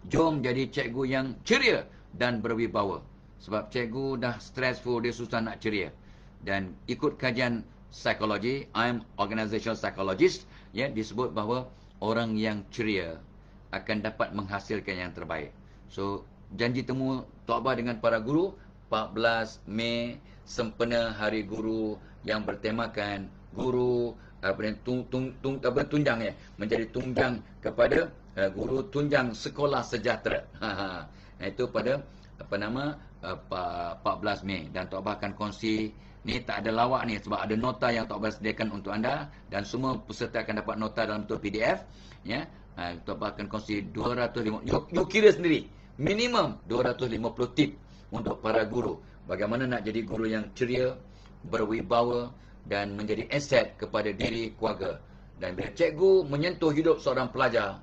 jom jadi cikgu yang ceria dan berwibawa. Sebab cikgu dah stressful, dia susah nak ceria. Dan ikut kajian psikologi, I'm organizational psychologist, ya, disebut bahawa orang yang ceria akan dapat menghasilkan yang terbaik. So janji temu Tok Abah dengan para guru 14 Mei, sempena Hari Guru yang bertemakan guru tunjang, ya, menjadi tunjang kepada guru, tunjang sekolah sejahtera. Itu pada 14 Mei. Dan Tok Abah akan kongsi, ni tak ada lawak ni, sebab ada nota yang Tok Abah sediakan untuk anda, dan semua peserta akan dapat nota dalam bentuk PDF, ya. Tok Abah akan kongsi 250, you kira sendiri, minimum 250 tip untuk para guru. Bagaimana nak jadi guru yang ceria, berwibawa dan menjadi aset kepada diri keluarga. Dan bila cikgu menyentuh hidup seorang pelajar,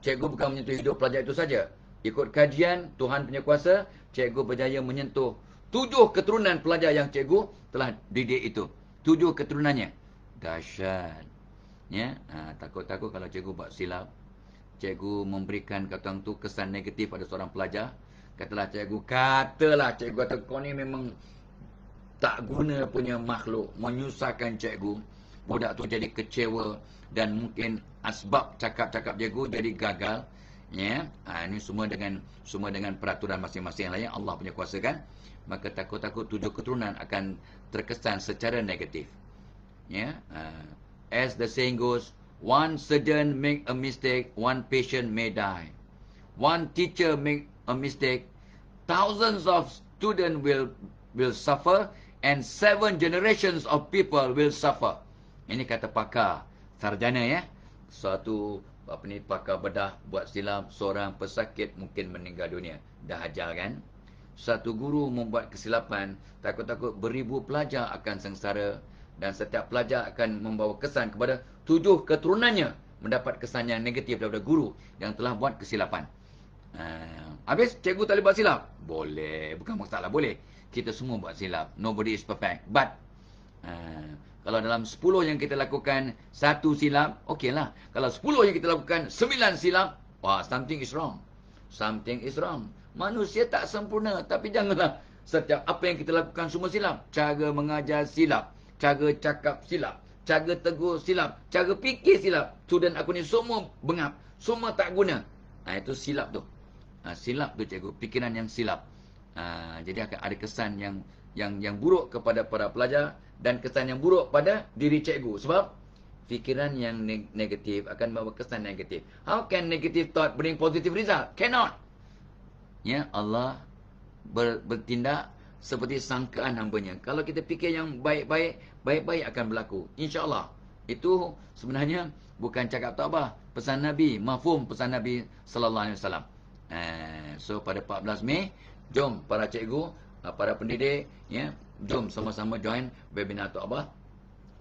cikgu bukan menyentuh hidup pelajar itu saja. Ikut kajian Tuhan punya kuasa, cikgu berjaya menyentuh 7 keturunan pelajar yang cikgu telah didik itu. 7 keturunannya. Dahsyat. Ya, takut-takut kalau cikgu buat silap, cikgu memberikan kata orang tu kesan negatif pada seorang pelajar. Katalah cikgu kata kau ni memang tak guna punya makhluk, menyusahkan cikgu. Budak tu jadi kecewa dan mungkin asbab cakap-cakap cikgu jadi gagal. Ya, ini semua dengan peraturan masing-masing lah, yang Allah punya kuasa kan. Maka takut-takut 7 keturunan akan terkesan secara negatif. Ya, as the saying goes, one surgeon make a mistake, one patient may die. One teacher make a mistake, thousands of students will suffer, and 7 generations of people will suffer. Ini kata pakar sarjana ya. Suatu pakar bedah buat silap, seorang pesakit mungkin meninggal dunia. Dah ajar kan? Satu guru membuat kesilapan, takut-takut beribu pelajar akan sengsara, dan setiap pelajar akan membawa kesan kepada 7 keturunannya mendapat kesan yang negatif daripada guru yang telah buat kesilapan. Habis cikgu tak boleh buat silap? Boleh, bukan masalah, boleh. Kita semua buat silap. Nobody is perfect. But kalau dalam 10 yang kita lakukan 1 silap, okeylah. Kalau 10 yang kita lakukan 9 silap, wah, something is wrong. Something is wrong. Manusia tak sempurna, tapi janganlah setiap apa yang kita lakukan semua silap. Cara mengajar silap, cara cakap silap, cara tegur silap, cara fikir silap. Student aku ni semua bengap, semua tak guna. Itu silap tu. Silap tu cikgu, fikiran yang silap. Jadi akan ada kesan yang buruk kepada para pelajar dan kesan yang buruk pada diri cikgu. Sebab fikiran yang negatif akan membawa kesan negatif. How can negative thought bring positive result? Cannot. Ya, Allah bertindak seperti sangkaan hamba-Nya. Kalau kita fikir yang baik-baik, baik-baik akan berlaku. InsyaAllah. Itu sebenarnya bukan cakap tak apa. Pesan Nabi, mafhum pesan Nabi sallallahu alaihi wasallam. So pada 14 Mei, jom para cikgu, para pendidik, ya, jom sama-sama join webinar Tok Abah.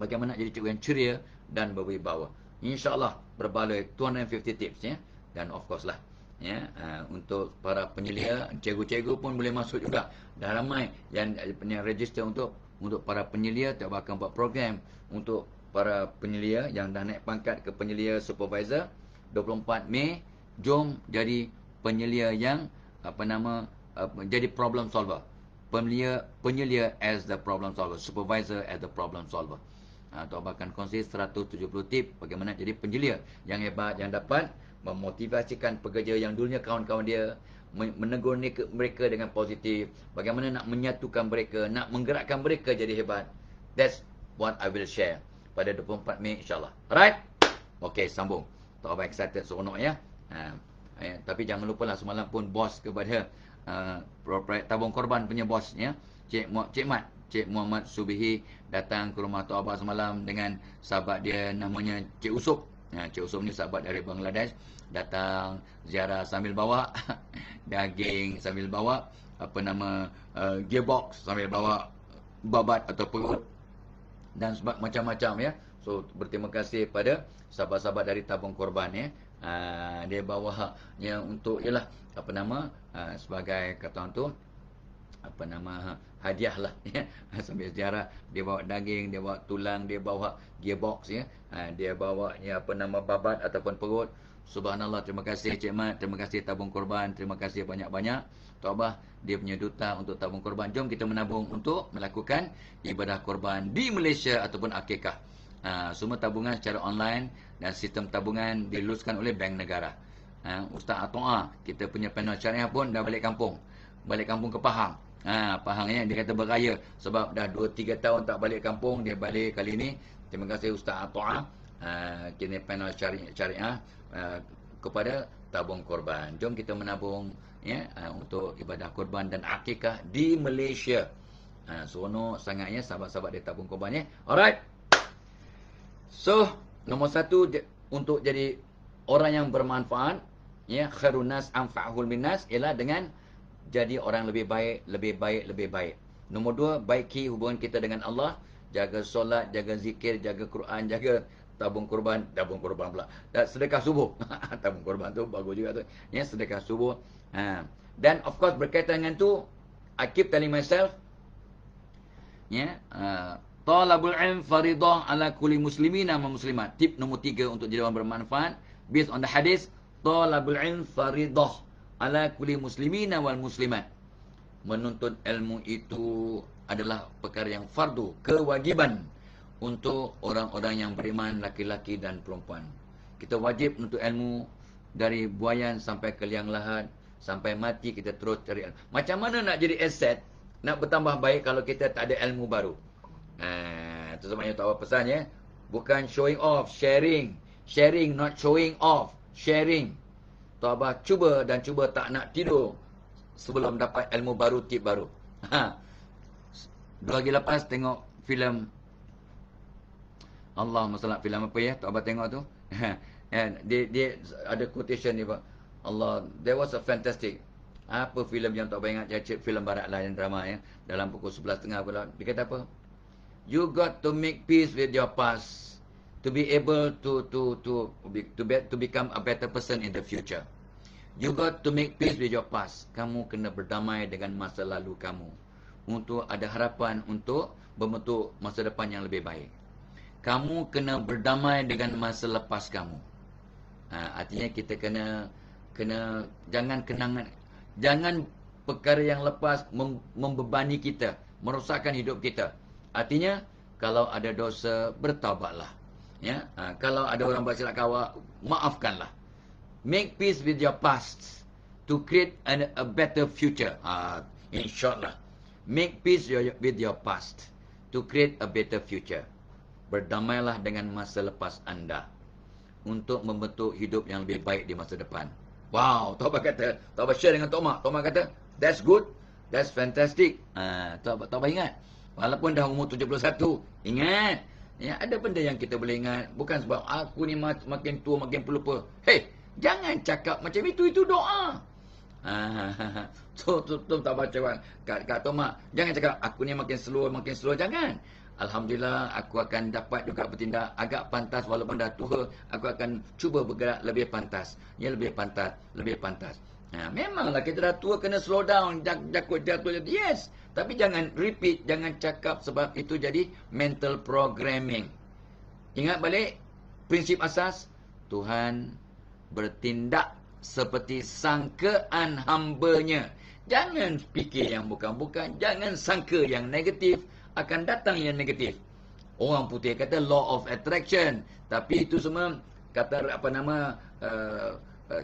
Bagaimana jadi cikgu yang ceria dan berwibawa. InsyaAllah berbaloi 250 tips ya. Dan of course lah, ya, untuk para penyelia, cikgu-cikgu pun boleh masuk juga. Dah ramai yang register untuk para penyelia. Tok Abah akan buat program untuk para penyelia yang dah naik pangkat ke penyelia supervisor. 24 Mei, jom jadi penyelia yang jadi problem solver. Penyelia as the problem solver, supervisor as the problem solver. Tok Abah akan kongsi 170 tip bagaimana jadi penyelia yang hebat, yang dapat memotivasikan pekerja yang dulunya kawan-kawan dia, menegur mereka dengan positif, bagaimana nak menyatukan mereka, nak menggerakkan mereka jadi hebat. That's what I will share pada 24 Mei insyaAllah. Alright? Okay, sambung. Tok Abah excited, seronok ya. Tapi jangan lupa lah, semalam pun bos kepada Tabung Korban punya bos ya, Cik Muhammad Subihi datang ke rumah Tok Abah semalam dengan sahabat dia namanya Cik Usop. Cik Usop ni sahabat dari Bangladesh, datang ziarah sambil bawa daging, sambil bawa gearbox, sambil bawa babat atau perut dan sebab macam-macam ya. So berterima kasih pada sahabat-sahabat dari Tabung Korban ya. Dia bawa yang untuk ialah sebagai kata orang tu hadiah lah ya. Sambil ziarah dia bawa daging, dia bawa tulang, dia bawa gearbox ya. Dia bawa babat ataupun perut. Subhanallah, terima kasih Cik Mat, terima kasih Tabung Korban, terima kasih banyak-banyak. Tok Abah dia punya duta untuk Tabung Korban. Jom kita menabung untuk melakukan ibadah korban di Malaysia ataupun akikah. Semua tabungan secara online dan sistem tabungan diluluskan oleh Bank Negara. Ustaz Atoa, kita punya panel syariah pun dah balik kampung ke Pahang. Pahang ya, dia kata beraya sebab dah 2-3 tahun tak balik kampung, dia balik kali ni. Terima kasih Ustaz Atoa. Kini panel syariah kepada Tabung Korban. Jom kita menabung ya, untuk ibadah korban dan akikah di Malaysia. Seronok sangatnya sahabat-sahabat dia Tabung Korban ya. Alright. So, nombor 1 untuk jadi orang yang bermanfaat ya, khairun nas anfa'uhum linnas, ialah dengan jadi orang lebih baik, lebih baik, lebih baik. Nombor 2, baiki hubungan kita dengan Allah. Jaga solat, jaga zikir, jaga Quran, jaga tabung kurban pula. Dan sedekah subuh. Tabung kurban tu bagus juga tu. Ya, sedekah subuh. Dan of course berkaitan dengan tu, I keep telling myself, ya, talabul ilm faridah ala kulli muslimin wa muslimat. Tip nombor 3 untuk jadi orang bermanfaat, based on the hadis, talabul ilm faridah ala kulli muslimin wal muslimat. Menuntut ilmu itu adalah perkara yang fardu, kewajiban untuk orang-orang yang beriman, laki-laki dan perempuan. Kita wajib menuntut ilmu dari buayan sampai ke liang lahat, sampai mati kita terus cari ilmu. Macam mana nak jadi aset, nak bertambah baik kalau kita tak ada ilmu baru? Itu sebenarnya tak apa pesan ya. Bukan showing off, sharing. Sharing, not showing off. Sharing. Tuan Abah cuba dan cuba tak nak tidur sebelum dapat ilmu baru, tip baru. 2 hari lepas tengok filem, Allah masalah filem apa ya? Tuan Abah tengok tu. dia ada quotation ni Pak. Allah, there was a fantastic. Apa filem yang Tuan Abah ingat? Filem barat lah yang drama ya. Dalam pukul 11.30 pula. Dia kata apa? You got to make peace with your past to be able to become a better person in the future. You got to make peace with your past. Kamu kena berdamai dengan masa lalu kamu untuk ada harapan untuk membentuk masa depan yang lebih baik. Kamu kena berdamai dengan masa lepas kamu. Artinya kita kena jangan kenangan, jangan perkara yang lepas membebani kita, merosakkan hidup kita. Artinya kalau ada dosa, bertaubatlah. Ya, kalau ada orang buat silap kawak, maafkanlah. Make peace with your past to create a better future. In short lah, make peace with your past to create a better future. Berdamailah dengan masa lepas anda untuk membentuk hidup yang lebih baik di masa depan. Wow, Tuan Abah kata, Tuan Abah share dengan Tok Mak. Tok Mak kata, that's good, that's fantastic. Tuan Abah ingat, walaupun dah umur 71, ingat, ya, ada benda yang kita boleh ingat. Bukan sebab aku ni makin tua, makin pelupa. Hey, jangan cakap macam itu doa. Tu tak baca kat Tok Mak. Jangan cakap, aku ni makin slow, jangan. Alhamdulillah, aku akan dapat juga bertindak agak pantas walaupun dah tua. Aku akan cuba bergerak lebih pantas. Ya, lebih pantas. Memanglah kita dah tua, kena slow down, jatuh. Yes, tapi jangan repeat, jangan cakap sebab itu jadi mental programming. Ingat balik prinsip asas, Tuhan bertindak seperti sangkaan hamba-Nya. Jangan fikir yang bukan-bukan, jangan sangka yang negatif, akan datang yang negatif. Orang putih kata law of attraction, tapi itu semua kata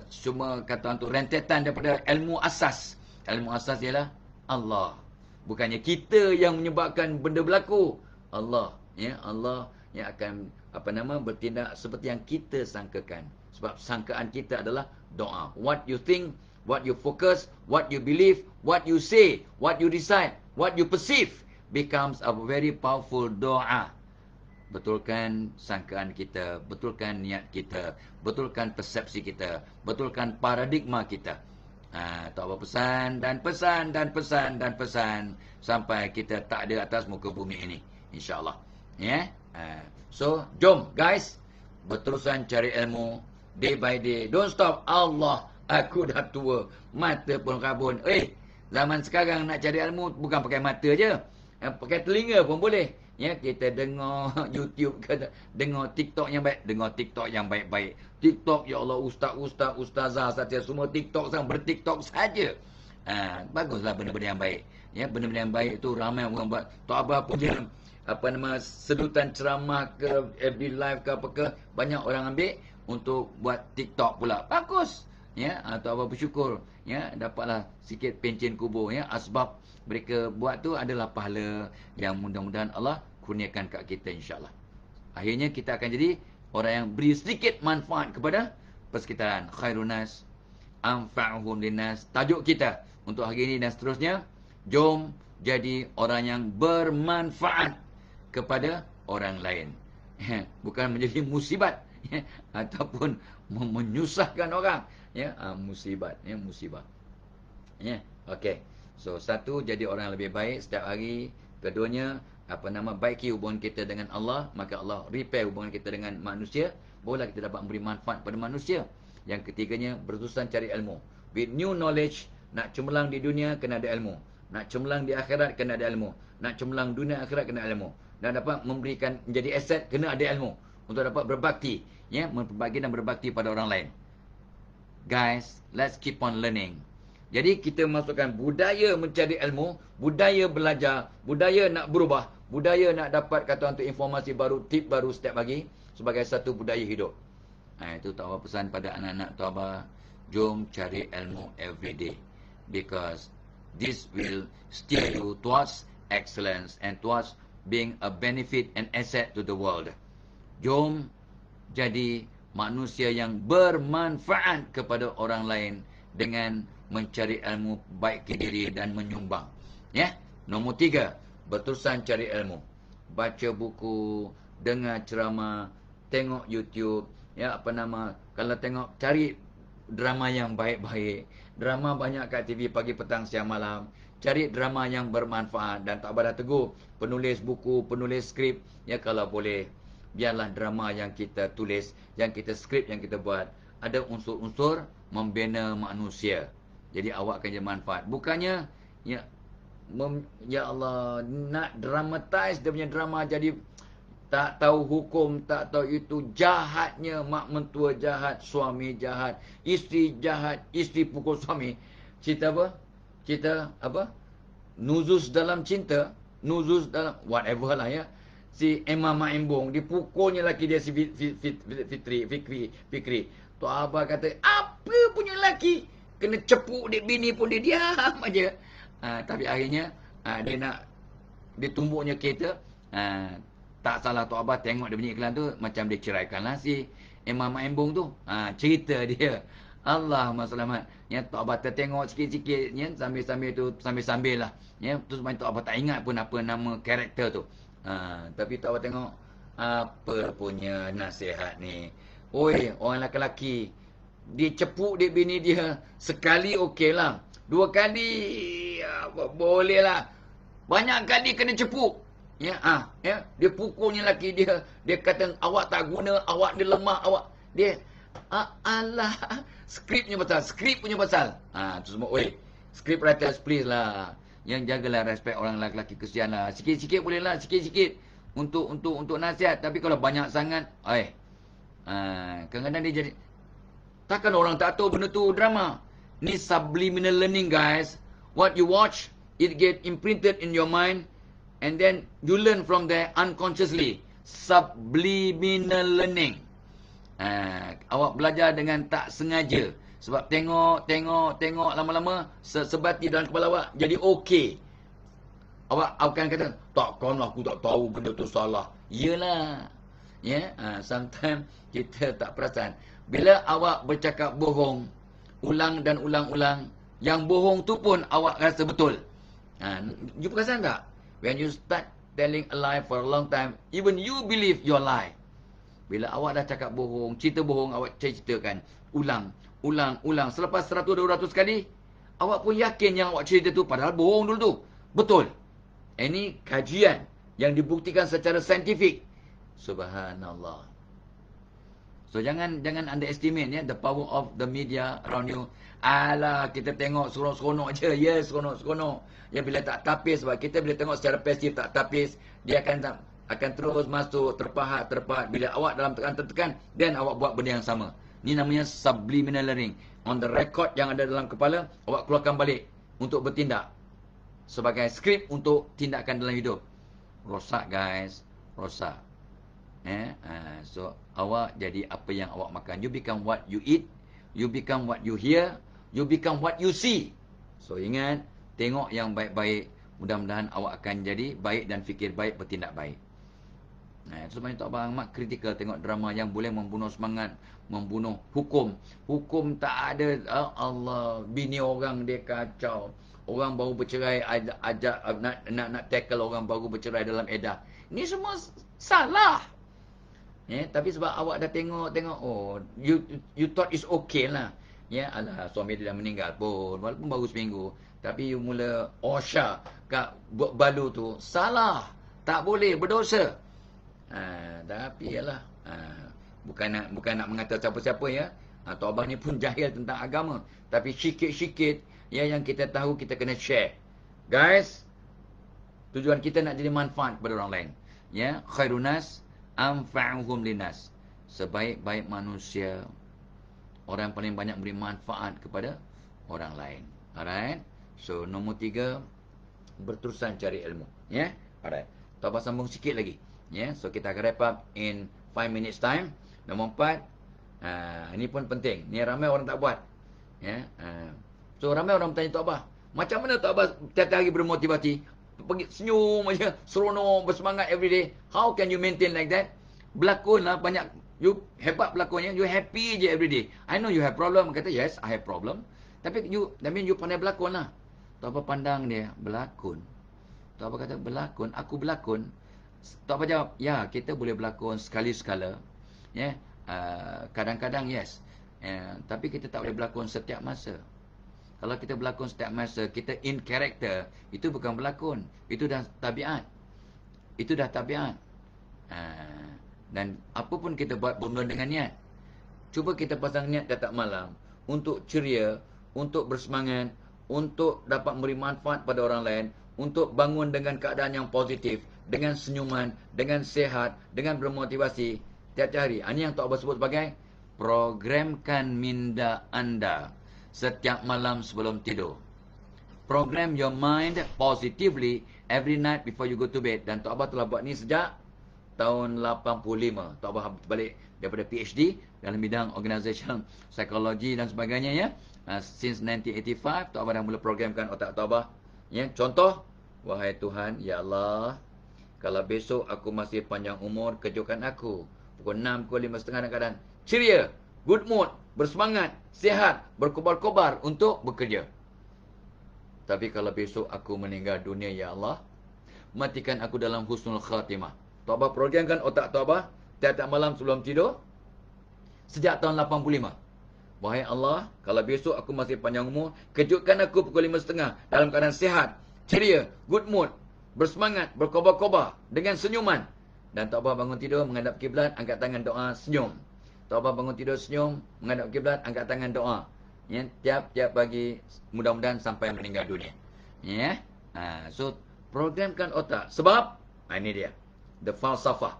cuma kata untuk rentetan daripada ilmu asas. Ilmu asas ialah Allah. Bukannya kita yang menyebabkan benda berlaku. Allah, ya, Allah yang akan bertindak seperti yang kita sangkakan. Sebab sangkaan kita adalah doa. What you think, what you focus, what you believe, what you say, what you decide, what you perceive becomes a very powerful doa. Betulkan sangkaan kita, betulkan niat kita, betulkan persepsi kita, betulkan paradigma kita. Tak apa, pesan sampai kita tak ada atas muka bumi ini, insya-Allah. Ya. So, jom guys, berterusan cari ilmu day by day. Don't stop. Allah, aku dah tua, mata pun rabun. Zaman sekarang nak cari ilmu bukan pakai mata je. Pakai telinga pun boleh. Ya, kita dengar YouTube ke, dengar TikTok yang baik, baik-baik. TikTok, ya Allah, ustazah saja semua TikTok sang berTikTok saja. Baguslah benda-benda yang baik. Ya, benda-benda yang baik itu ramai orang buat. Tok Abah punya sedutan ceramah ke FB live ke apa ke, banyak orang ambil untuk buat TikTok pula. Bagus. Ya, Tok Abah bersyukur. Ya, dapatlah sikit pencen kubur. Ya, asbab mereka buat tu adalah pahala yang mudah-mudahan Allah kurniakan kat kita, insya-Allah. Akhirnya kita akan jadi orang yang beri sedikit manfaat kepada persekitaran. Khairun nas anfa'uhum linnas. Tajuk kita untuk hari ini dan seterusnya, jom jadi orang yang bermanfaat kepada orang lain. Bukan menjadi musibat ataupun menyusahkan orang. Ya, musibah. Ya. Okey. So, satu, jadi orang yang lebih baik setiap hari. Keduanya, baiki hubungan kita dengan Allah, maka Allah repair hubungan kita dengan manusia, barulah kita dapat memberi manfaat pada manusia. Yang ketiganya, berurusan cari ilmu. With new knowledge, nak cemerlang di dunia, kena ada ilmu. Nak cemerlang di akhirat, kena ada ilmu. Nak cemerlang dunia akhirat, kena ilmu. Dan dapat memberikan, menjadi aset, kena ada ilmu. Untuk dapat berbakti. Ya, berbagi dan berbakti pada orang lain. Guys, let's keep on learning. Jadi kita masukkan budaya mencari ilmu, budaya belajar, budaya nak berubah, budaya nak dapat kata untuk informasi baru, tip baru setiap pagi sebagai satu budaya hidup. Itu Tok Abah pesan pada anak-anak Tok Abah, jom cari ilmu every day. Because this will steer you towards excellence and towards being a benefit and asset to the world. Jom jadi manusia yang bermanfaat kepada orang lain dengan mencari ilmu baik ke diri dan menyumbang. Ya. Nombor 3, berterusan cari ilmu. Baca buku, dengar ceramah, tengok YouTube, kalau tengok, cari drama yang baik-baik. Drama banyak kat TV pagi, petang, siang, malam. Cari drama yang bermanfaat. Dan Tok Abah dah tegur penulis buku, penulis skrip, ya kalau boleh, biarlah drama yang kita tulis, yang kita skrip, yang kita buat, ada unsur-unsur membina manusia. Jadi awak akan jadi manfaat. Bukannya, ya Allah, nak dramatize dia punya drama jadi tak tahu hukum, tak tahu itu. Jahatnya mak mentua jahat, suami jahat, isteri jahat, isteri pukul suami. Cerita apa? Cerita apa? Nuzus dalam cinta, nuzus dalam whatever lah ya. Si Emma Maimbong dipukulnya laki dia si Fikri. Tok Abah kata, apa punya laki? Kena cepuk dia bini pun dia diam aja. Tapi akhirnya dia tumbuknya kereta. Tak salah Tok Abah tengok dia punya iklan tu, macam dia ceraikanlah si Emma Maimbong tu. Cerita dia. Allahumma selamat. Ya, Tok Abah tertengok sikit-sikit ya, sambil-sambil lah. Ya, terus Tok Abah tak ingat pun apa nama karakter tu. Tapi Tok Abah tengok, apa punya nasihat ni. Oi, orang lelaki, dia cepuk dia bini dia sekali okey lah. 2 kali boleh lah. Banyak kali kena cepuk. Ya, dia pukulnya laki dia. Dia kata awak tak guna, awak dia lemah, awak dia alah, skrip punya pasal. Tu semua, oi, script writers please lah. Yang jagalah respect orang lelaki, kesian lah. Sikit-sikit boleh lah, sikit-sikit untuk nasihat. Tapi kalau banyak sangat, kadang-kadang dia jadi, takkan orang tak tahu benda tu drama. Ni subliminal learning, guys. What you watch, it get imprinted in your mind, and then you learn from there unconsciously. Subliminal learning. Awak belajar dengan tak sengaja. Sebab tengok lama-lama sebati dalam kepala awak jadi okey. Awak akan kata, takkan aku tak tahu benda tu salah. Yelah. Sometimes kita tak perasan. Bila awak bercakap bohong, ulang dan ulang-ulang, yang bohong tu pun awak rasa betul. You perasan tak? When you start telling a lie for a long time, even you believe your lie. Bila awak dah cakap bohong, cerita bohong, awak ceritakan, ulang. Selepas 100-200 kali, awak pun yakin yang awak cerita tu padahal bohong dulu tu. Betul. Ini kajian yang dibuktikan secara saintifik. Subhanallah. So jangan underestimate the power of the media around you. Alah, kita tengok seronok-seronok je. Ya, seronok-seronok. Ya, bila tak tapis, sebab kita bila tengok secara pasif tak tapis, dia akan terus masuk, terpahat. Bila awak dalam tekan-tekan, then awak buat benda yang sama. Ni namanya subliminal learning. On the record yang ada dalam kepala, awak keluarkan balik untuk bertindak. Sebagai skrip untuk tindakan dalam hidup. Rosak, guys. Rosak. So, awak jadi apa yang awak makan. You become what you eat. You become what you hear. You become what you see. So, ingat, tengok yang baik-baik. Mudah-mudahan awak akan jadi baik dan fikir baik, bertindak baik. Itu sebenarnya Tok Abah amat kritikal tengok drama yang boleh membunuh semangat, membunuh hukum. Hukum tak ada. Allah, bini orang dia kacau. Orang baru bercerai, ajak nak tackle orang baru bercerai dalam edah. Ini semua salah. Tapi sebab awak dah tengok, oh, you thought it's okay lah. Alah, suami dia dah meninggal pun, walaupun baru seminggu. Tapi you mula osha kat balu tu, salah. Tak boleh, berdosa. Tapi ialah, bukan nak mengata siapa-siapa ya. Tok Abah ni pun jahil tentang agama. Tapi sikit-sikit ya yang kita tahu kita kena share. Guys, tujuan kita nak jadi manfaat kepada orang lain. Ya, khairunas anfa'uhum linas. Sebaik-baik manusia, orang yang paling banyak beri manfaat kepada orang lain. Alright. So nombor 3, berterusan cari ilmu. Ya. Alright. Tok Abah sambung sikit lagi. Ya. So kita akan wrap up in 5 minutes time. Nombor 4, ini pun penting. Ni ramai orang tak buat. Ya. So ramai orang bertanya Tok Abah, macam mana Tok Abah tiap-tiap hari bermotivasi? Pergi senyum aja, seronok, bersemangat every day. How can you maintain like that? Berlakon lah banyak. You hebat berlakonnya, you happy je every day. I know you have problem. Kata, yes, I have problem. Tapi you pandai berlakon lah. Tok Abah pandang dia, berlakon. Tok Abah kata, berlakon, aku berlakon. Tok Abah jawab, ya, kita boleh berlakon sekali-sekala. Ya, kadang-kadang yes. Tapi kita tak boleh berlakon setiap masa. Kalau kita berlakon setiap masa, kita in character, itu bukan berlakon. Itu dah tabiat. Itu dah tabiat. Dan apa pun kita buat bermula dengan niat. Cuba kita pasang niat tiap malam untuk ceria, untuk bersemangat, untuk dapat memberi manfaat pada orang lain, untuk bangun dengan keadaan yang positif, dengan senyuman, dengan sehat, dengan bermotivasi tiap-tiap hari. Ini yang Tok Abah sebut sebagai programkan minda anda setiap malam sebelum tidur. Program your mind positively every night before you go to bed. Dan Tok Abah telah buat ni sejak tahun 85. Tok Abah balik daripada PhD dalam bidang organization psychology dan sebagainya ya. Since 1985 Tok Abah dah mula programkan otak Tok Abah. Ya, contoh, wahai Tuhan, ya Allah, kalau besok aku masih panjang umur, kejutkan aku. Pukul 6, pukul 5.30 dalam keadaan ceria, good mood, bersemangat, sihat, berkobar-kobar untuk bekerja. Tapi kalau besok aku meninggal dunia, ya Allah, matikan aku dalam husnul khatimah. Tok Abah programkan otak Tok Abah tiap-tiap malam sebelum tidur sejak tahun 85. Wahai Allah, kalau besok aku masih panjang umur, kejutkan aku pukul 5.30 dalam keadaan sihat, ceria, good mood, bersemangat, berkobar-kobar dengan senyuman. Dan Tok Abah bangun tidur menghadap kiblat, angkat tangan doa, senyum. Tok Abah bangun tidur senyum, menghadap kiblat, angkat tangan doa. Ya, tiap-tiap pagi mudah-mudahan sampai meninggal dunia. Ya. So programkan otak. Sebab ini dia. The falsafah.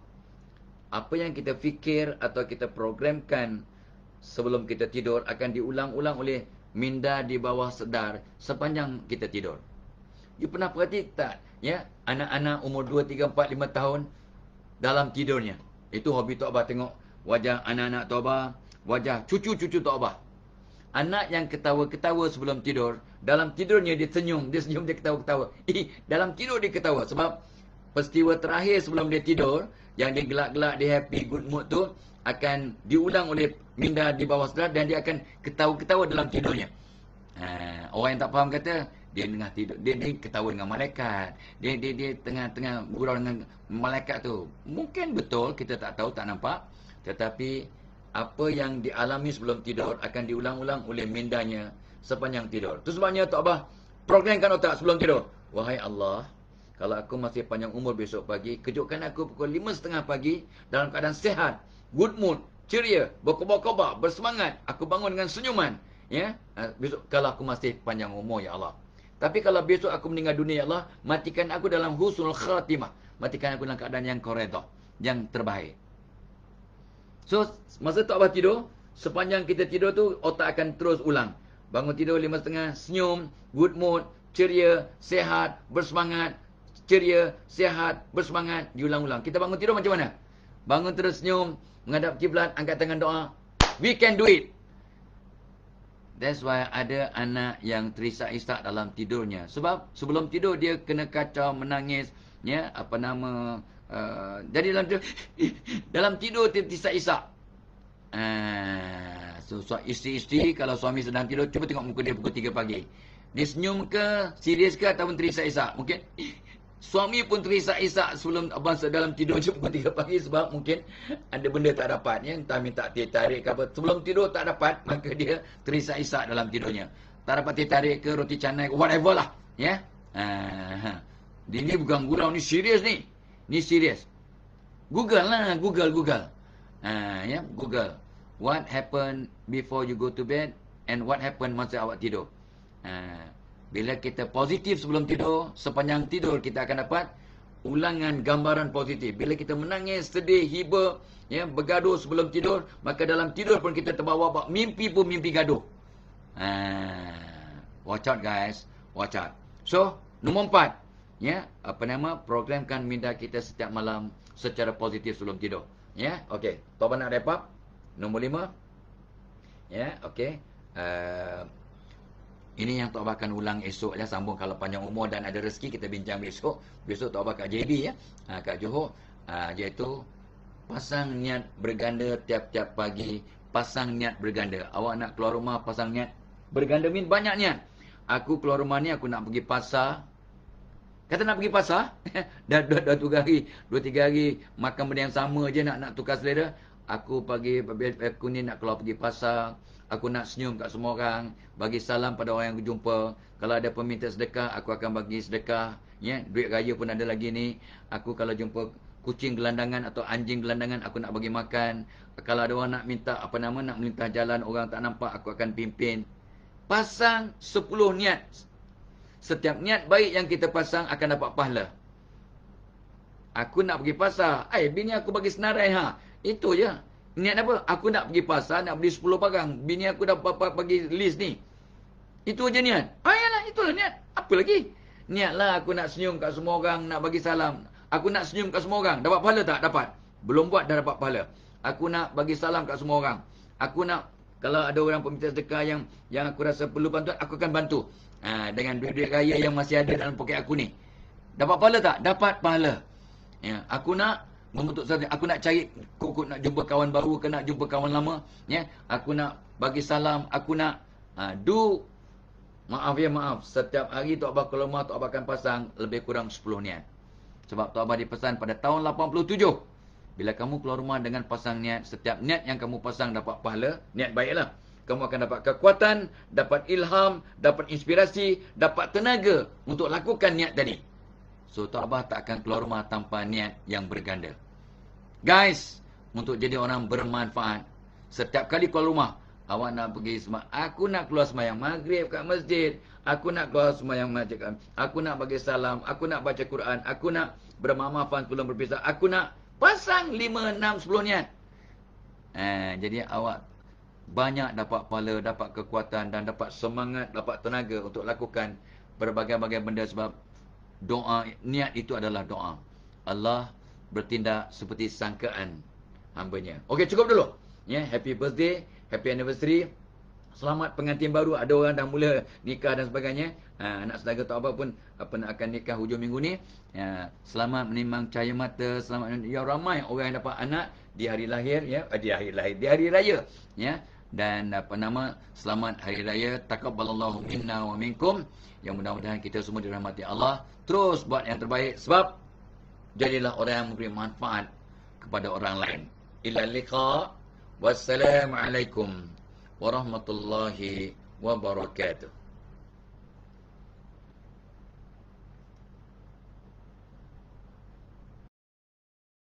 Apa yang kita fikir atau kita programkan sebelum kita tidur akan diulang-ulang oleh minda di bawah sedar sepanjang kita tidur. You pernah perhati tak? Ya, anak-anak umur 2, 3, 4, 5 tahun dalam tidurnya. Itu hobi Tok Abah tengok wajah anak-anak Tok Abah, wajah cucu-cucu Tok Abah. Anak yang ketawa-ketawa sebelum tidur, dalam tidurnya dia senyum, dia ketawa-ketawa. Dalam tidur dia ketawa sebab peristiwa terakhir sebelum dia tidur, yang dia gelak-gelak, dia happy, good mood tu akan diulang oleh minda di bawah sedar dan dia akan ketawa-ketawa dalam tidurnya. Orang yang tak faham kata dia tengah tidur, dia ketawa dengan malaikat. Dia tengah gurau dengan malaikat tu. Mungkin betul, kita tak tahu, tak nampak. Tetapi apa yang dialami sebelum tidur akan diulang-ulang oleh mindanya sepanjang tidur. Itu sebabnya Tok Abah programkan otak sebelum tidur. Wahai Allah, kalau aku masih panjang umur besok pagi, kejutkan aku pukul 5.30 pagi dalam keadaan sehat, good mood, ceria, berkobar-kobar, bersemangat. Aku bangun dengan senyuman. Ya, besok kalau aku masih panjang umur, ya Allah. Tapi kalau besok aku meninggal dunia, ya Allah, matikan aku dalam husnul khatimah. Matikan aku dalam keadaan yang koreda, yang terbaik. So, masa Tok Abah tidur, sepanjang kita tidur tu, otak akan terus ulang. Bangun tidur 5.30, senyum, good mood, ceria, sehat, bersemangat, ceria, sehat, bersemangat, diulang-ulang. Kita bangun tidur macam mana? Bangun terus senyum, menghadap kiblat, angkat tangan doa. We can do it. That's why ada anak yang terisak-isak dalam tidurnya. Sebab sebelum tidur dia kena kacau, menangis, ya, jadi dalam tidur dia terisak-isak. So isteri-isteri kalau suami sedang tidur, cuba tengok muka dia pukul 3 pagi. Dia senyum ke, serius ke, ataupun terisak-isak? Mungkin suami pun terisak-isak sebelum abang dalam tidur pukul 3 pagi sebab mungkin ada benda tak dapat, ya, entah minta tarik ke apa. Sebelum tidur tak dapat, maka dia terisak-isak dalam tidurnya. tak dapat teh tarik ke, roti canai ke, whatever lah. Ya. Ini bukan gurau, ni serius ni. Ni serius. Google lah, Google. Ya, Google. What happen before you go to bed and what happen masa awak tidur. Bila kita positif sebelum tidur, sepanjang tidur kita akan dapat ulangan gambaran positif. Bila kita menangis, sedih, hiba, ya, bergaduh sebelum tidur, maka dalam tidur pun kita terbawa mimpi pun mimpi gaduh. Watch out guys, watch out. So, nombor 4, ya, programkan minda kita setiap malam secara positif sebelum tidur. Ya, okey. Taubat nak wrap. Nombor 5. Ya, okey. Ini yang Tok Abah akan ulang esok ya, sambung kalau panjang umur dan ada rezeki kita bincang besok. Besok Tok Abah kat JB ya, kat Johor, iaitu pasang niat berganda tiap-tiap pagi, pasang niat berganda. Awak nak keluar rumah pasang niat berganda, min banyak niat. Aku keluar rumah ni aku nak pergi pasar. Kata nak pergi pasar, dah 2-3 hari makan benda yang sama je, nak tukar selera. Aku ni nak keluar pergi pasar. Aku nak senyum kat semua orang, bagi salam pada orang yang aku jumpa. Kalau ada peminta sedekah, aku akan bagi sedekah. Ya, duit raya pun ada lagi ni. Aku kalau jumpa kucing gelandangan atau anjing gelandangan, aku nak bagi makan. Kalau ada orang nak minta nak melintah jalan, orang tak nampak, aku akan pimpin. Pasang 10 niat. Setiap niat baik yang kita pasang akan dapat pahala. Aku nak pergi pasar. Bini aku bagi senarai Itu je. Niat apa? Aku nak pergi pasar, nak beli 10 barang. Bini aku dah bagi list ni. Itu aja niat. Yalah, itulah niat. Apa lagi? Niatlah aku nak senyum kat semua orang, nak bagi salam. Aku nak senyum kat semua orang. Dapat pahala tak? Dapat. Belum buat dah dapat pahala. Aku nak bagi salam kat semua orang. Aku nak, kalau ada orang peminta sedekah yang aku rasa perlu bantuan, aku akan bantu. Dengan duit-duit raya yang masih ada dalam poket aku ni. Dapat pahala tak? Dapat pahala. Ya, aku nak membentuk sesuatu. Aku nak cari, nak jumpa kawan baru ke nak jumpa kawan lama. Ya, aku nak bagi salam. Aku nak maaf. Setiap hari Tok Abah keluar rumah, Tok Abah akan pasang lebih kurang 10 niat. Sebab Tok Abah dipesan pada tahun 87. Bila kamu keluar rumah dengan pasang niat, setiap niat yang kamu pasang dapat pahala. Niat baiklah. Kamu akan dapat kekuatan, dapat ilham, dapat inspirasi, dapat tenaga untuk lakukan niat tadi. So, Tok Abah tak akan keluar rumah tanpa niat yang berganda. Guys, untuk jadi orang bermanfaat, setiap kali keluar rumah, awak nak pergi aku nak keluar sembahyang maghrib kat masjid, aku nak keluar sembahyang masjid, aku nak bagi salam, aku nak baca Quran, aku nak bermaafan sebelum berpisah, aku nak pasang 5, 6, 10 niat. Jadi awak banyak dapat pahala, dapat kekuatan dan dapat semangat, dapat tenaga untuk lakukan berbagai-bagai benda sebab doa, niat itu adalah doa. Allah bertindak seperti sangkaan hambanya. Okey, cukup dulu. Ya, happy birthday, happy anniversary. Selamat pengantin baru. Ada orang dah mula nikah dan sebagainya. Anak saudara Tok Abah pun akan nikah hujung minggu ni. Selamat menimbang cahaya mata. Selamat, ya, ramai orang yang dapat anak di hari lahir, ya, di hari raya, ya. Dan selamat hari raya. Taqabbalallahu minna wa minkum. Yang mudah-mudahan kita semua dirahmati Allah. Terus buat yang terbaik sebab jadilah orang yang memberi manfaat kepada orang lain. Ila liqa. Wassalamualaikum warahmatullahi wabarakatuh.